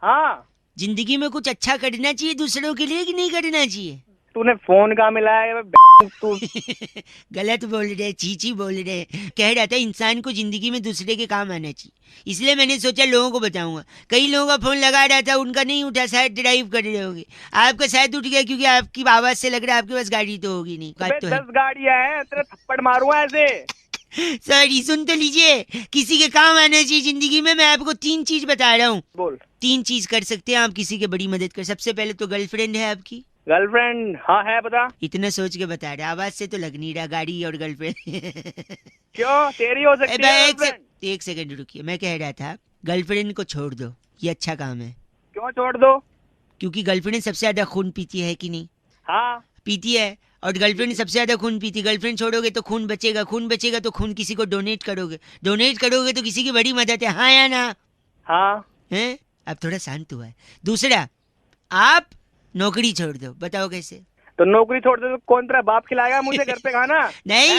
हाँ, जिंदगी में कुछ अच्छा करना चाहिए दूसरों के लिए कि नहीं करना चाहिए? तूने फोन कहाँ मिलाया? तू गलत बोल रहे, चीची बोल रहे। कह रहा था इंसान को जिंदगी में दूसरे के काम आना चाहिए, इसलिए मैंने सोचा लोगों को बताऊंगा। कई लोगों का फोन लगा रहा था, उनका नहीं उठा, शायद ड्राइव कर रहे होंगे। आपका शायद उठ गया, क्योंकि आपकी आवाज से लग रहा है आपके पास गाड़ी तो होगी नहीं। बात तो है। 10 गाड़ियां हैं, तेरा थप्पड़ मारूंगा ऐसे। सॉरी, सुन तो लीजिए। किसी के काम आना चाहिए जिंदगी में। मैं आपको 3 चीज बता रहा हूँ। बोल। 3 चीज कर सकते हैं आप किसी की बड़ी मदद कर। सबसे पहले तो गर्लफ्रेंड है आपकी? गर्लफ्रेंड हाँ है, बता। इतना सोच के बता रहे, आवाज से तो लग नहीं रहा। गाड़ी और गर्लफ्रेंड। क्यों, तेरी हो सकती है? एक सेकंड रुकिए। मैं कह रहा था गर्लफ्रेंड को छोड़ दो, ये अच्छा काम है। क्यों छोड़ दो? क्योंकि गर्लफ्रेंड सबसे ज्यादा खून पीती है कि नहीं? हाँ पीती है, और गर्लफ्रेंड सबसे ज्यादा खून पीती। गर्लफ्रेंड छोड़ोगे तो खून बचेगा तो खून किसी को डोनेट करोगे तो किसी की बड़ी मदद है। हाँ या ना? हाँ। हैं? अब थोड़ा शांत हुआ है। दूसरा, आप नौकरी छोड़ दो। बताओ कैसे? तो नौकरी छोड़ दे तो कौन तेरा बाप खिलाएगा मुझे घर पे खाना? नहीं,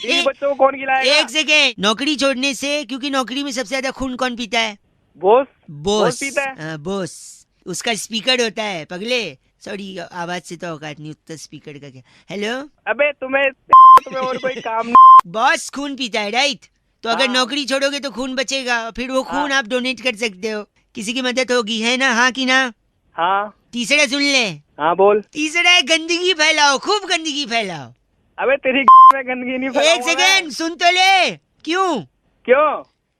ये बच्चों को कौन खिलाएगा? एक सेकेंड। नौकरी छोड़ने से, क्योंकि नौकरी में सबसे ज्यादा खून कौन पीता है? बॉस बॉस पीता है। बॉस। उसका स्पीकर होता है पगले, सॉरी, आवाज से तो औकात नहीं उतना, स्पीकर का क्या। हेलो, अबे तुम्हें और कोई काम नहीं। बॉस खून पीता है राइट? तो अगर नौकरी छोड़ोगे तो खून बचेगा, फिर वो खून आप डोनेट कर सकते हो, किसी की मदद होगी, है ना? हाँ कि ना? हाँ। तीसरा सुन ले। हाँ बोल। तीसरा है गंदगी फैलाओ, खूब गंदगी फैलाओ। अबे तेरी में गंदगी नहीं एक फैलाऊंगा मैं। सेकेंड सुन तो ले। क्यों?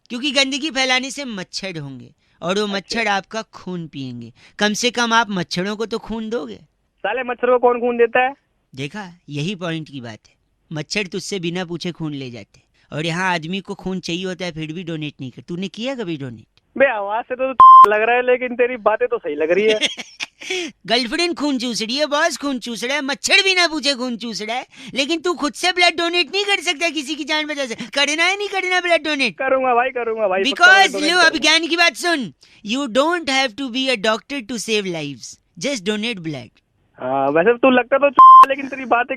क्योंकि गंदगी फैलाने से मच्छर होंगे और वो मच्छर आपका खून पिएंगे। कम से कम आप मच्छरों को तो खून दोगे। साले मच्छर को कौन खून देता है? देखा, यही पॉइंट की बात है। मच्छर तुझसे बिना पूछे खून ले जाते, और यहाँ आदमी को खून चाहिए होता है फिर भी डोनेट नहीं कर। तूने किया कभी डोनेट? बे आवाज से तो लग रहा है, लेकिन तेरी बातें तो सही लग रही है। गर्लफ्रेंड खून चूस रही है, बॉस खून चूस रहा है, मच्छर बिना पूछे खून चूस रहा है, लेकिन तू खुद से ब्लड डोनेट नहीं कर सकता किसी की जान बचा से। करना है नहीं करना ब्लड डोनेट? करूंगा भाई। बिकॉज लो, अब ज्ञान की बात सुन। You don't have to be a doctor to save lives, just donate blood. हाँ, वैसे तू लगता तो लेकिन तेरी बातें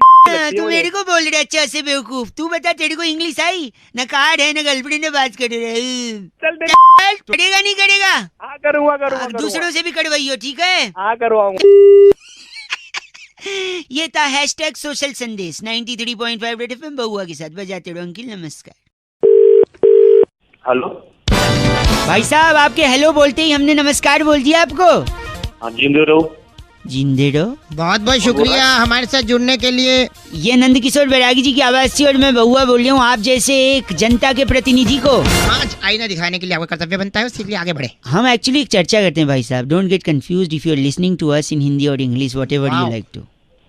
तू मेरे को बोल रहा है अच्छा से बेवकूफ। तू बता, तेरे को इंग्लिश आई? न कार्ड है न गर्लफ्रेंड ने बात कर रहे। चल करेगा नहीं करेगा? हाँ करूंगा। दूसरों से भी करवाइयो, ठीक है? हाँ करवाऊंगा। ये था हैशटैग सोशल संदेश 93.5 रेड एफएम बउआ के साथ। बजाते रहो अंकिल, नमस्कार। हेलो भाई साहब, आपके हेलो बोलते ही हमने नमस्कार बोल दिया आपको। हाँ, जिंदे रहो। जिंदे रहो। बहुत बहुत शुक्रिया हमारे साथ जुड़ने के लिए। ये नंद किशोर बैरागी जी की आवाज थी और मैं बउआ बोल रहा हूँ आप जैसे एक जनता के प्रतिनिधि को आज आईना दिखाने के लिए आपका कर्तव्य बनता है, इसलिए आगे बढ़े। हम एक्चुअली एक चर्चा करते हैं भाई साहब। Don't get confused if you are listening to us in Hindi और English, whatever you like to.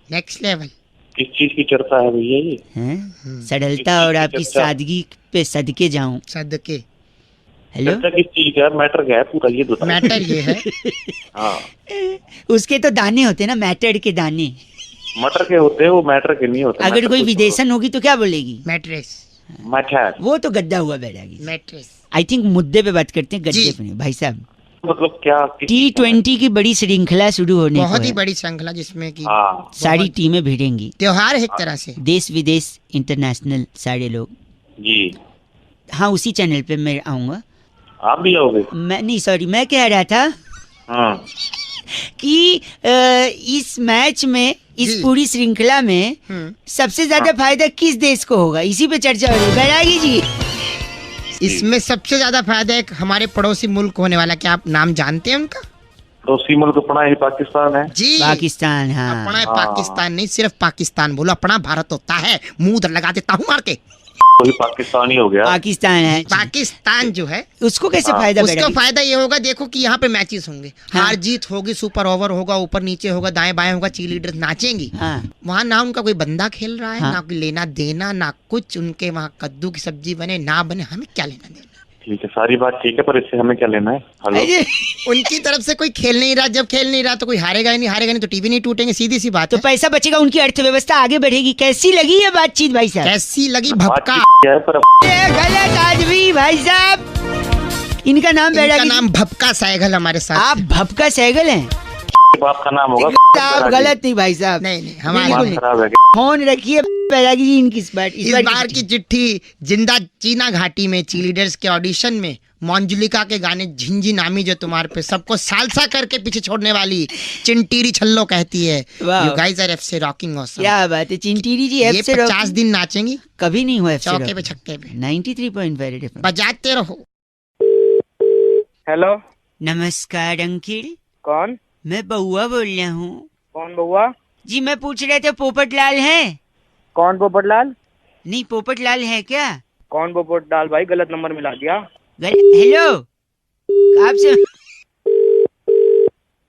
Next level. किस चीज की चर्चा है भैया ये? हैं? सरलता और आपकी सादगी पे सदके जाऊं। सदके। हेलो, चर्चा किस चीज का है? मैटर क्या है पूरा ये बता। मैटर ये है। हाँ, उसके तो दाने होते हैं ना, मैटर के दाने। मटर के होते हैं वो, मैटर के नहीं होते। अगर कोई विदेशन होगी तो क्या बोलेगी? मैट्रेस। मैटर वो तो गद्दा हुआ बैरागी। मैट्रेस। आई थिंक मुद्दे पे बात करते हैं, गद्दे पे नहीं। भाई साहब, मतलब क्या? T20 की बड़ी श्रृंखला शुरू होने को बहुत ही है। बड़ी श्रृंखला जिसमें की सारी टीमें भिड़ेंगी। त्योहार है एक तरह से, देश विदेश इंटरनेशनल सारे लोग जी। हाँ, उसी चैनल पे मैं आऊंगा। आप भी आओगे? मैं नहीं, सॉरी, मैं कह रहा था हाँ कि इस मैच में, इस पूरी श्रृंखला में सबसे ज्यादा फायदा किस देश को होगा, इसी पे चर्चा हो रही है बैरागी जी। इसमें सबसे ज्यादा फायदा एक हमारे पड़ोसी मुल्क होने वाला, क्या आप नाम जानते हैं उनका? पड़ोसी मुल्क अपना ही पाकिस्तान है जी। पाकिस्तान। हाँ, अपना पाकिस्तान नहीं, सिर्फ पाकिस्तान बोलो, अपना भारत होता है। मुंह लगा देता हूँ मार के। तो पाकिस्तान ही हो गया। पाकिस्तान है। पाकिस्तान जो है उसको कैसे फायदा? उसको फायदा ये होगा, देखो कि यहाँ पे मैचेस होंगे, हार जीत होगी, सुपर ओवर होगा, ऊपर नीचे होगा, दाएं बाएं होगा, चीयरलीडर नाचेंगी। वहाँ ना उनका कोई बंदा खेल रहा है, ना कोई लेना देना, ना कुछ। उनके वहाँ कद्दू की सब्जी बने ना बने, हमें क्या लेना देना। ठीक है, सारी बात ठीक है, पर इससे हमें क्या लेना है? हेलो, उनकी तरफ से कोई खेल नहीं रहा, जब खेल नहीं रहा तो कोई हारेगा ही नहीं, हारेगा नहीं तो टीवी नहीं टूटेंगे, सीधी सी बात। तो पैसा बचेगा, उनकी अर्थव्यवस्था आगे बढ़ेगी। कैसी लगी ये बातचीत भाई साहब? कैसी लगी? भपका। गलत आदमी भाई साहब। इनका नाम बैरागी, नाम भपका सहगल हमारे साथ। आप भपका सहगल हैं? बाप का नाम होगा। आप गलत नहीं भाई साहब। नहीं, हमारे खराब है। फोन रखिए बैरागी जी। इनकी इस बार की चिट्ठी जिंदा चीना घाटी में चीयरलीडर्स के ऑडिशन में मंजुलिका के गाने झिंझी नामी जो तुम्हारे पे सबको सालसा करके पीछे छोड़ने वाली चिंटीरी छल्लो कहती है, you guys are FC rocking awesome. क्या बात है चिंटीरी जी, ये 50 दिन नाचेंगी, कभी नहीं हुआ एफसी चौके पे छक्के पे। 93.5 बजाते रहो। हेलो, नमस्कार अंकिल। कौन? मैं बउआ बोल रहा हूँ। कौन बउआ? जी मैं पूछ रहे थे पोपटलाल है? कौन पोपटलाल? नहीं, पोपटलाल है क्या? कौन पोपटलाल भाई? गलत नंबर मिला दिया। हेलो, आपसे।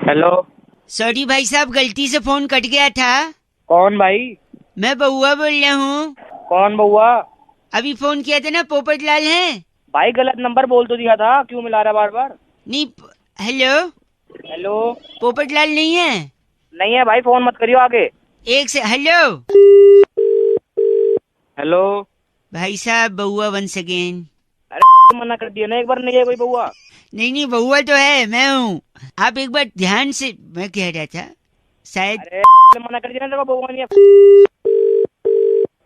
हेलो, सॉरी भाई साहब, गलती से फोन कट गया था। कौन भाई? मैं बउआ बोल रहा हूँ। कौन बउआ? अभी फोन किया था ना, पोपटलाल है भाई? गलत नंबर बोल तो दिया था, क्यों मिला रहा बार बार? नहीं। हेलो हेलो, पोपटलाल नहीं है? नहीं है भाई, फोन मत करियो आगे। एक से। हेलो हेलो भाई साहब, बउआ वंस अगेन। अरे मना कर दिया ना एक बार, नहीं है कोई बउआ। नहीं, बउआ तो है, मैं हूँ। आप एक बार ध्यान से, मैं कह रहा था शायद। अरे मना कर दिया ना, बउआ नहीं है।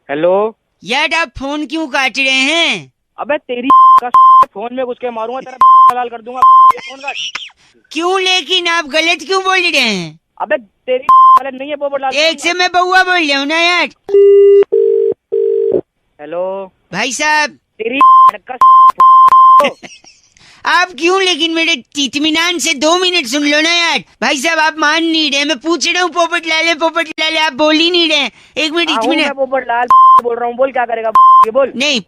हेलो यार, आप फोन क्यों काट रहे हैं? अबे तेरी फोन में घुस के मारूंगा, तेरा लाल कर दूंगा। फोन काट। क्यों? लेकिन आप गलत क्यों बोल रहे हैं? अबे तेरी वाले नहीं है पोपटलाल। एक से मैं बउआ बोल रहा हूँ ना यार। हेलो भाई साहब तेरी आप क्यों, लेकिन मेरे इत्मीनान से 2 मिनट सुन लो ना यार। भाई साहब आप मान नहीं रहे, मैं पूछ रहा हूँ पोपटलाल है, आप बोल ही नहीं रहे। 1 मिनट इत्मीनान। पोपटलाल बोल रहा हूँ, बोल क्या करेगा ये बोल। नहीं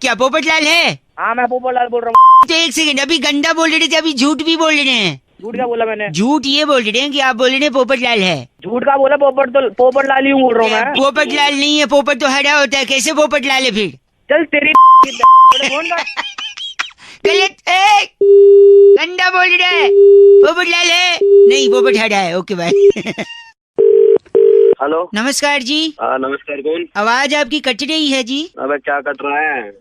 क्या पोपटलाल है? हाँ मैं पोपटलाल बोल रहा हूँ। तो 1 सेकंड, अभी गंदा बोल रहे थे, अभी झूठ भी बोल रहे हैं। झूठ क्या बोला मैंने? झूठ ये बोल रहे हैं कि आप बोल रहे हैं पोपटलाल है। झूठ का बोला? पोपटलाल ही बोल रहा हूँ मैं। पोपटलाल नहीं है, पोपट तो हरा होता है, कैसे पोपटलाल है फिर? चल तेरी फोन का गलत है, गंदा बोल रहा है। पोपटलाल है नहीं, पोपट हरा है। Okay bye. हेलो नमस्कार जी। नमस्कार, कौन? आवाज आपकी कट रही है जी। अबे क्या कट रहा है?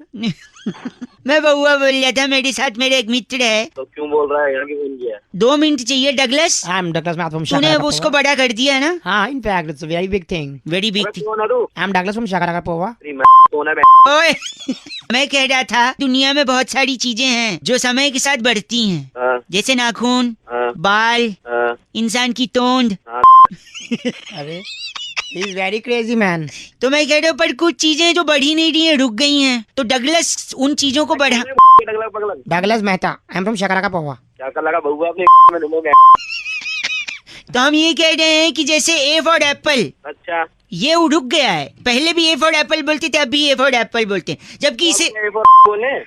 मैं बउआ बोल रहा था, मेरे साथ मेरे एक मित्र है। तो क्यों बोल रहा है? यहाँ क्यों फोन किया? 2 मिनट चाहिए Douglas. I am Douglas from तूने उसको बड़ा कर दिया है ना? हाँ, in fact it's a very big thing. Very big thing. कौन है तू? आई एम डगलस फ्रॉम शाकारापोवा। कौन है? ओए मैं कह रहा था दुनिया में बहुत सारी चीजें हैं जो समय के साथ बढ़ती हैं, जैसे नाखून, बाल, इंसान की तोंद। अरे He is very crazy man. तो मैं कह रहा हूँ पर कुछ चीजें जो बढ़ी नहीं रही हैं, रुक गई हैं, तो डगलस उन चीजों को बढ़ा। Douglas Mehta, I am from शाकारापोवा। क्या कर लगा बउआ अपने? तो हम ये कह रहे हैं कि जैसे ए फॉर एप्पल, अच्छा ये रुक गया है। पहले भी ए फॉर एप्पल बोलते थे, अब भी ए फॉर एप्पल बोलते हैं, जबकि इसे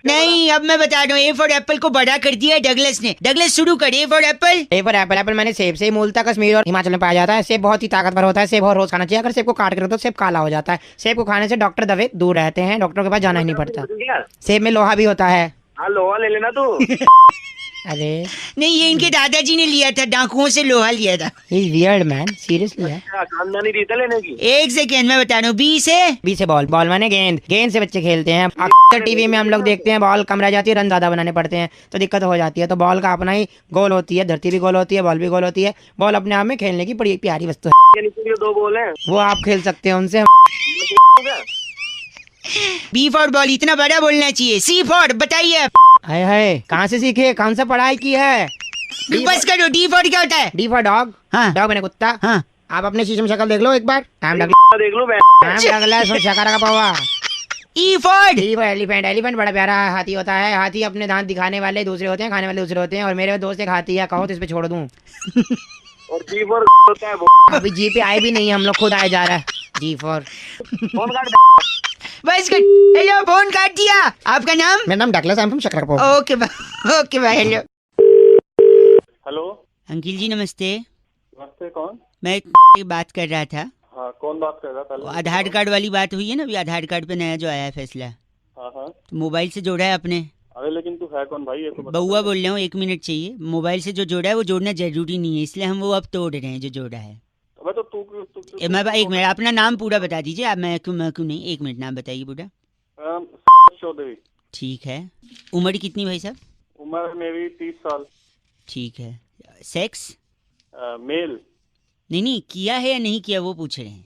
नहीं, अब मैं बता रहा हूँ ए फॉर एप्पल को बड़ा कर दिया है डगलस ने। डगलस शुरू कर। A for Apple. A for Apple. Apple मैंने सेब से मूलतः कश्मीर और हिमाचल में पाया जाता है। सेब बहुत ही ताकतवर होता है, सेब और रोज खाना चाहिए। अगर सेब को काट कर रखो तो सेब काला हो जाता है। सेब को खाने से डॉक्टर दवे दूर रहते हैं, डॉक्टरों के पास जाना ही नहीं पड़ता। सेब में लोहा भी होता है। हाँ लोहा ले लेना तू। अरे नहीं, ये इनके दादाजी ने लिया था, डाकुओं से लोहा लिया था। वियर्ड मैन, सीरियसली है। खानदानी रीत है लेने की। 1 सेकेंड मैं बता रहा हूँ। बी से बॉल। बॉल माने गेंद। गेंद से बच्चे खेलते हैं। अक्सर टीवी में हम लोग देखते हैं बॉल कम रह जाती है, रन ज्यादा बनाने पड़ते हैं तो दिक्कत हो जाती है। तो बॉल का अपना ही गोल होती है, धरती भी गोल होती है, बॉल भी गोल होती है। बॉल अपने आप में खेलने की बड़ी प्यारी वस्तु है। 2 बॉल है, वो आप खेल सकते हैं उनसे। बी फॉर बॉल इतना बड़ा बोलना चाहिए। सी फॉर बताइए। हाय हाय, कहाँ से सीखे, कौन सा पढ़ाई की है? बस करो। डी फॉर क्या होता है? D for dog. हाँ। डॉग मैंने कुत्ता। हाँ। आप अपने शीशम शक्ल देख लो एक बार। देख लो। शाकारापोवा। E for elephant. एलिफेंट बड़ा प्यारा हाथी होता है। हाथी अपने दांत दिखाने वाले दूसरे होते हैं, खाने वाले दूसरे होते हैं। और मेरे दोस्त एक हाथी है, कहो तो इस पे छोड़ दूं। और जी फॉर होता है वो। अभी जी पे आए भी नहीं, हम लोग खुद आए जा रहा है। जी फॉर फोन काट। बस कट। हेलो, फोन काट दिया। आपका नाम? मेरा नाम डगलस, आई एम फ्रॉम शाकारापोवा। Okay bye. Hello hello uncle ji, नमस्ते। नमस्ते, कौन? मैं बात कर रहा था। हाँ कौन बात कर रहा था? पहले आधार कार्ड वाली बात हुई है ना, अभी आधार कार्ड पे नया जो आया है फैसला। हाँ हाँ। तो मोबाइल से जोड़ा है आपने? अरे लेकिन तू है कौन भाई? ये तो बता। बउआ बोल रहा हूँ, 1 मिनट चाहिए। मोबाइल से जो जोड़ा है वो जोड़ना जरूरी नहीं है, इसलिए हम वो अब तोड़ रहे हैं जो जोड़ा है। अबे तो तू मैं 1 मिनट, अपना नाम पूरा बता दीजिए आप। मैं क्यों नहीं, 1 मिनट नाम बताइए पूरा। चौधरी। ठीक है। उम्र कितनी भाई साहब? उम्र मेरी 30 साल। ठीक है। सेक्स? मेल। नहीं किया है या नहीं किया वो पूछ रहे हैं।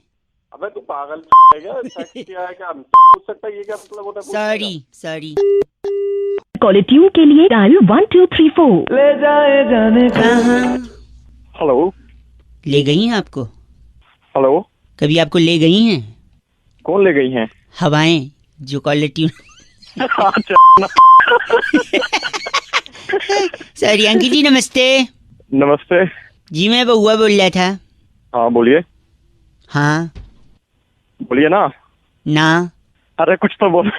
अबे तू पागल है क्या? सेक्स किया है क्या? पूछ सकता है, ये क्या मतलब होता है? सॉरी। कॉल ट्यून के लिए डायल 1 2 3 4 ले जाए जाने कहाँ। हेलो, ले गई हैं आपको? हेलो, कभी आपको ले गई हैं? कौन ले गई हैं? हवाएं जो call tune. Sorry uncle ji, नमस्ते। नमस्ते जी, मैं बउआ बोल रहा था। हाँ बोलिए। हाँ बोलिए ना। अरे कुछ तो बोल।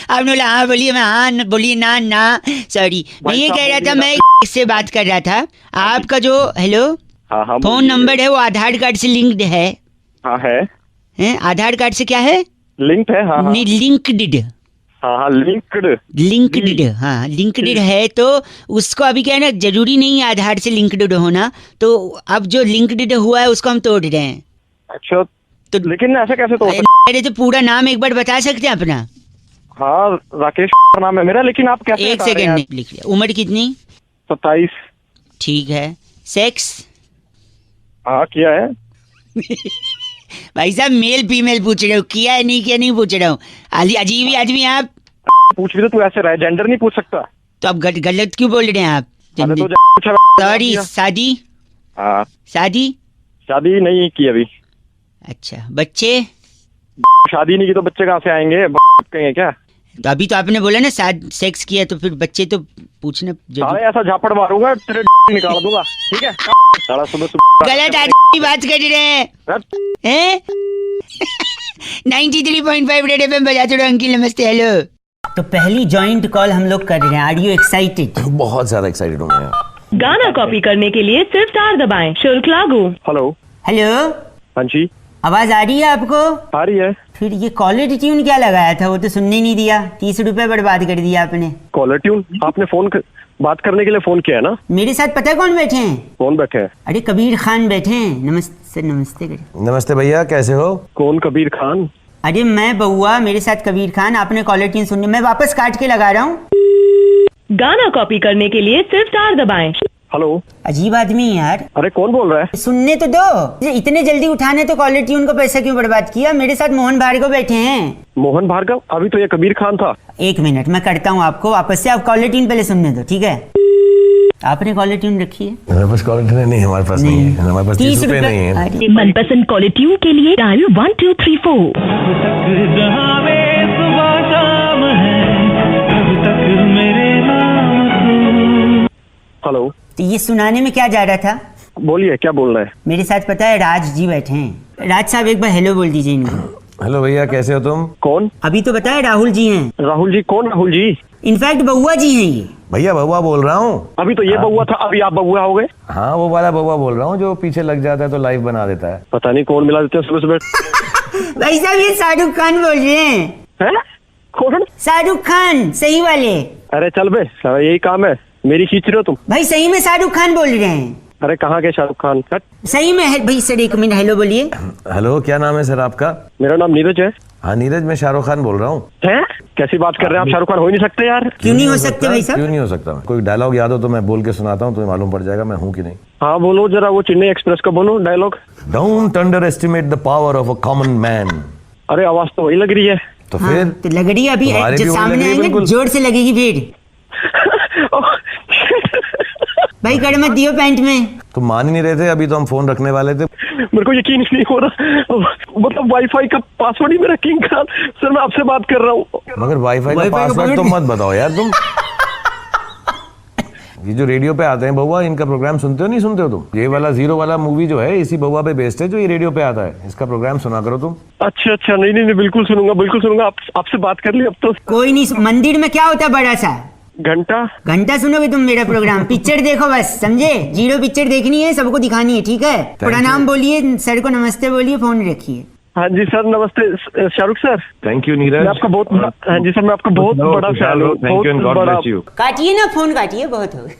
आपने बोला हाँ बोलिए, मैं हाँ बोलिए ना। सॉरी, मैं ये कह रहा था, मैं इससे बात कर रहा था। आपका जो हेलो हाँ फोन नंबर है वो आधार कार्ड से लिंक्ड है? हाँ है। आधार कार्ड से क्या है? लिंक्ड है। हाँ नहीं, लिंक्ड। हाँ लिंक्ड। हाँ लिंक्ड है, तो उसको अभी क्या है ना, जरूरी नहीं है आधार से लिंक्ड होना। तो अब जो लिंक्ड हुआ है उसको हम तोड़ रहे हैं। अच्छा, तो लेकिन ऐसा कैसे तोड़? अरे तो पूरा नाम एक बार बता सकते हैं अपना? हाँ राकेश नाम है मेरा, लेकिन आप कैसे? 1 सेकेंड लिख लिया। उम्र कितनी? 27। ठीक है। सेक्स? हाँ किया है। भाई साहब मेल फीमेल पूछ रहे हो, किया है नहीं किया नहीं पूछ रहा हूँ। अजीब ही आदमी आप। पूछ भी तो तू ऐसे रहा, जेंडर नहीं पूछ सकता। तो आप गलत क्यों बोल रहे हैं आप? सॉरी, शादी हाँ शादी शादी नहीं की अभी। अच्छा, बच्चे? शादी नहीं की तो बच्चे कहाँ से आएंगे? कहेंगे क्या? तो अभी तो आपने बोला ना सेक्स किया, तो फिर बच्चे तो पूछना साले ऐसा झापड़ मारूंगा तेरे निकाल दूंगा, ठीक है? साला सुबह गलत आदमी की बात कर रहे हैं। 93.5 रेड एफएम बजाते रहो। अंकिल नमस्ते, हेलो। तो पहली जॉइंट कॉल हम लोग कर रहे हैं। Are you excited? बहुत ज्यादा एक्साइटेड हूँ मैं। गाना कॉपी करने के लिए सिर्फ स्टार दबाएं, शुल्क लागू। हेलो हेलो, हाँ जी, आवाज आ रही है आपको? आ रही है। फिर ये कॉलर ट्यून क्या लगाया था? वो तो सुनने नहीं दिया। 30 रुपए बर्बाद कर दिया आपने। Caller tune? आपने बात करने के लिए फोन किया है ना? मेरे साथ पता है कौन बैठे हैं? कौन बैठे हैं? अरे कबीर खान बैठे हैं। नमस्ते सर, नमस्ते करें। नमस्ते भैया, कैसे हो? कौन कबीर खान? अरे मैं बउआ, मेरे साथ कबीर खान। आपने कॉलर ट्यून सुननी, मैं वापस काट के लगा रहा हूँ। गाना कॉपी करने के लिए सिर्फ स्टार दबाएं। हेलो, अजीब आदमी है यार। अरे कौन बोल रहा है? सुनने तो दो। इतने जल्दी उठाने तो कॉलर ट्यून को पैसा क्यों बर्बाद किया? मेरे साथ मोहन भार्गव बैठे हैं। मोहन भार्गव? अभी तो ये कबीर खान था। एक मिनट, मैं करता हूँ आपको वापस से। आप कॉलर ट्यून पहले सुनने दो, ठीक है? आपने कॉलर ट्यून रखी है? हमारे पास कॉलर ट्यून नहीं, हमारे पास नहीं है। हमारे पास 30 रुपए नहीं है। मनपसंद कॉलर ट्यून के लिए डायल 1234। हेलो, तो ये सुनाने में क्या जा रहा था? बोलिए, क्या बोल रहे हैं? मेरे साथ पता है राज जी बैठे हैं। राज साहब एक बार हेलो बोल दीजिए इनको। हेलो भैया, कैसे हो तुम? कौन? अभी तो बताया राहुल जी हैं। राहुल जी? कौन राहुल जी? इनफैक्ट बउआ जी हैं ये। भैया बउआ बोल रहा हूँ। अभी तो ये बउआ था, अभी आप बउआ हो गए? हाँ, वो वाला बउआ बोल रहा हूँ जो पीछे लग जाता है तो लाइव बना देता है। पता नहीं कौन मिला देते हैं सुबह सुबह। भाई साहब, ये शाहरुख खान बोल रहे हैं। कौन? शाहरुख खान, सही वाले। अरे चल बे, यही काम है, मेरी खींच रहे हो तुम। भाई सही में शाहरुख खान बोल रहे हैं। अरे कहाँ के शाहरुख खान? सही में है भाई। सर एक मिनट, हेलो बोलिए। हेलो, क्या नाम है सर आपका? मेरा नाम नीरज है। हाँ नीरज, मैं शाहरुख खान बोल रहा हूँ। हैं? कैसी बात कर रहे हैं आप? शाहरुख खान हो ही नहीं सकते यार। क्यों नहीं हो सकते भाई साहब? क्यों नहीं हो सकता? कोई डायलॉग याद हो तो मैं बोल के सुनाता हूँ, तुम्हें मालूम पड़ जाएगा मैं हूँ कि नहीं। हाँ बोलो जरा, वो चेन्नई एक्सप्रेस का बोलो dialogue. Don't underestimate the power of a common man. अरे आवाज तो वही लग रही है। तो फिर तो लग रही है। अभी जो सामने आएंगे जोर से लगेगी भीड़। भाई कर मत दियो पैंट में। तुम मान ही नहीं रहे थे, अभी तो हम फोन रखने वाले थे। मेरे को यकीन नहीं हो रहा, मतलब वाईफाई का पासवर्ड ही मेरा किंग खान। सर मैं आपसे बात कर रहा हूँ। मगर वाईफाई का पासवर्ड तो मत बताओ यार तुम। ये जो रेडियो पे आते हैं बउआ, इनका प्रोग्राम सुनते हो नहीं सुनते हो तुम? ये वाला जीरो वाला मूवी जो है इसी बउआ पे बेस्ड है जो ये रेडियो पे आता है। इसका प्रोग्राम सुना करो तुम। अच्छा अच्छा, नहीं नहीं, बिल्कुल सुनूंगा, बिल्कुल सुनूंगा। आपसे बात कर ली अब तो। कोई नहीं, मंदिर में क्या होता है बड़ा सा? घंटा सुनोगे तुम मेरा प्रोग्राम। पिक्चर देखो बस, समझे? जीरो पिक्चर देखनी है, सबको दिखानी है, ठीक है? प्रणाम बोलिए, सर को नमस्ते बोलिए, फोन रखिए। हाँ जी सर, नमस्ते Shahrukh sir. Thank you Neeraj, मैं आपका बहुत हाँ जी सर, मैं आपका बहुत बड़ा फैन हूँ। Thank you and God bless you. काटिए ना फोन, काटिए, बहुत हो गया।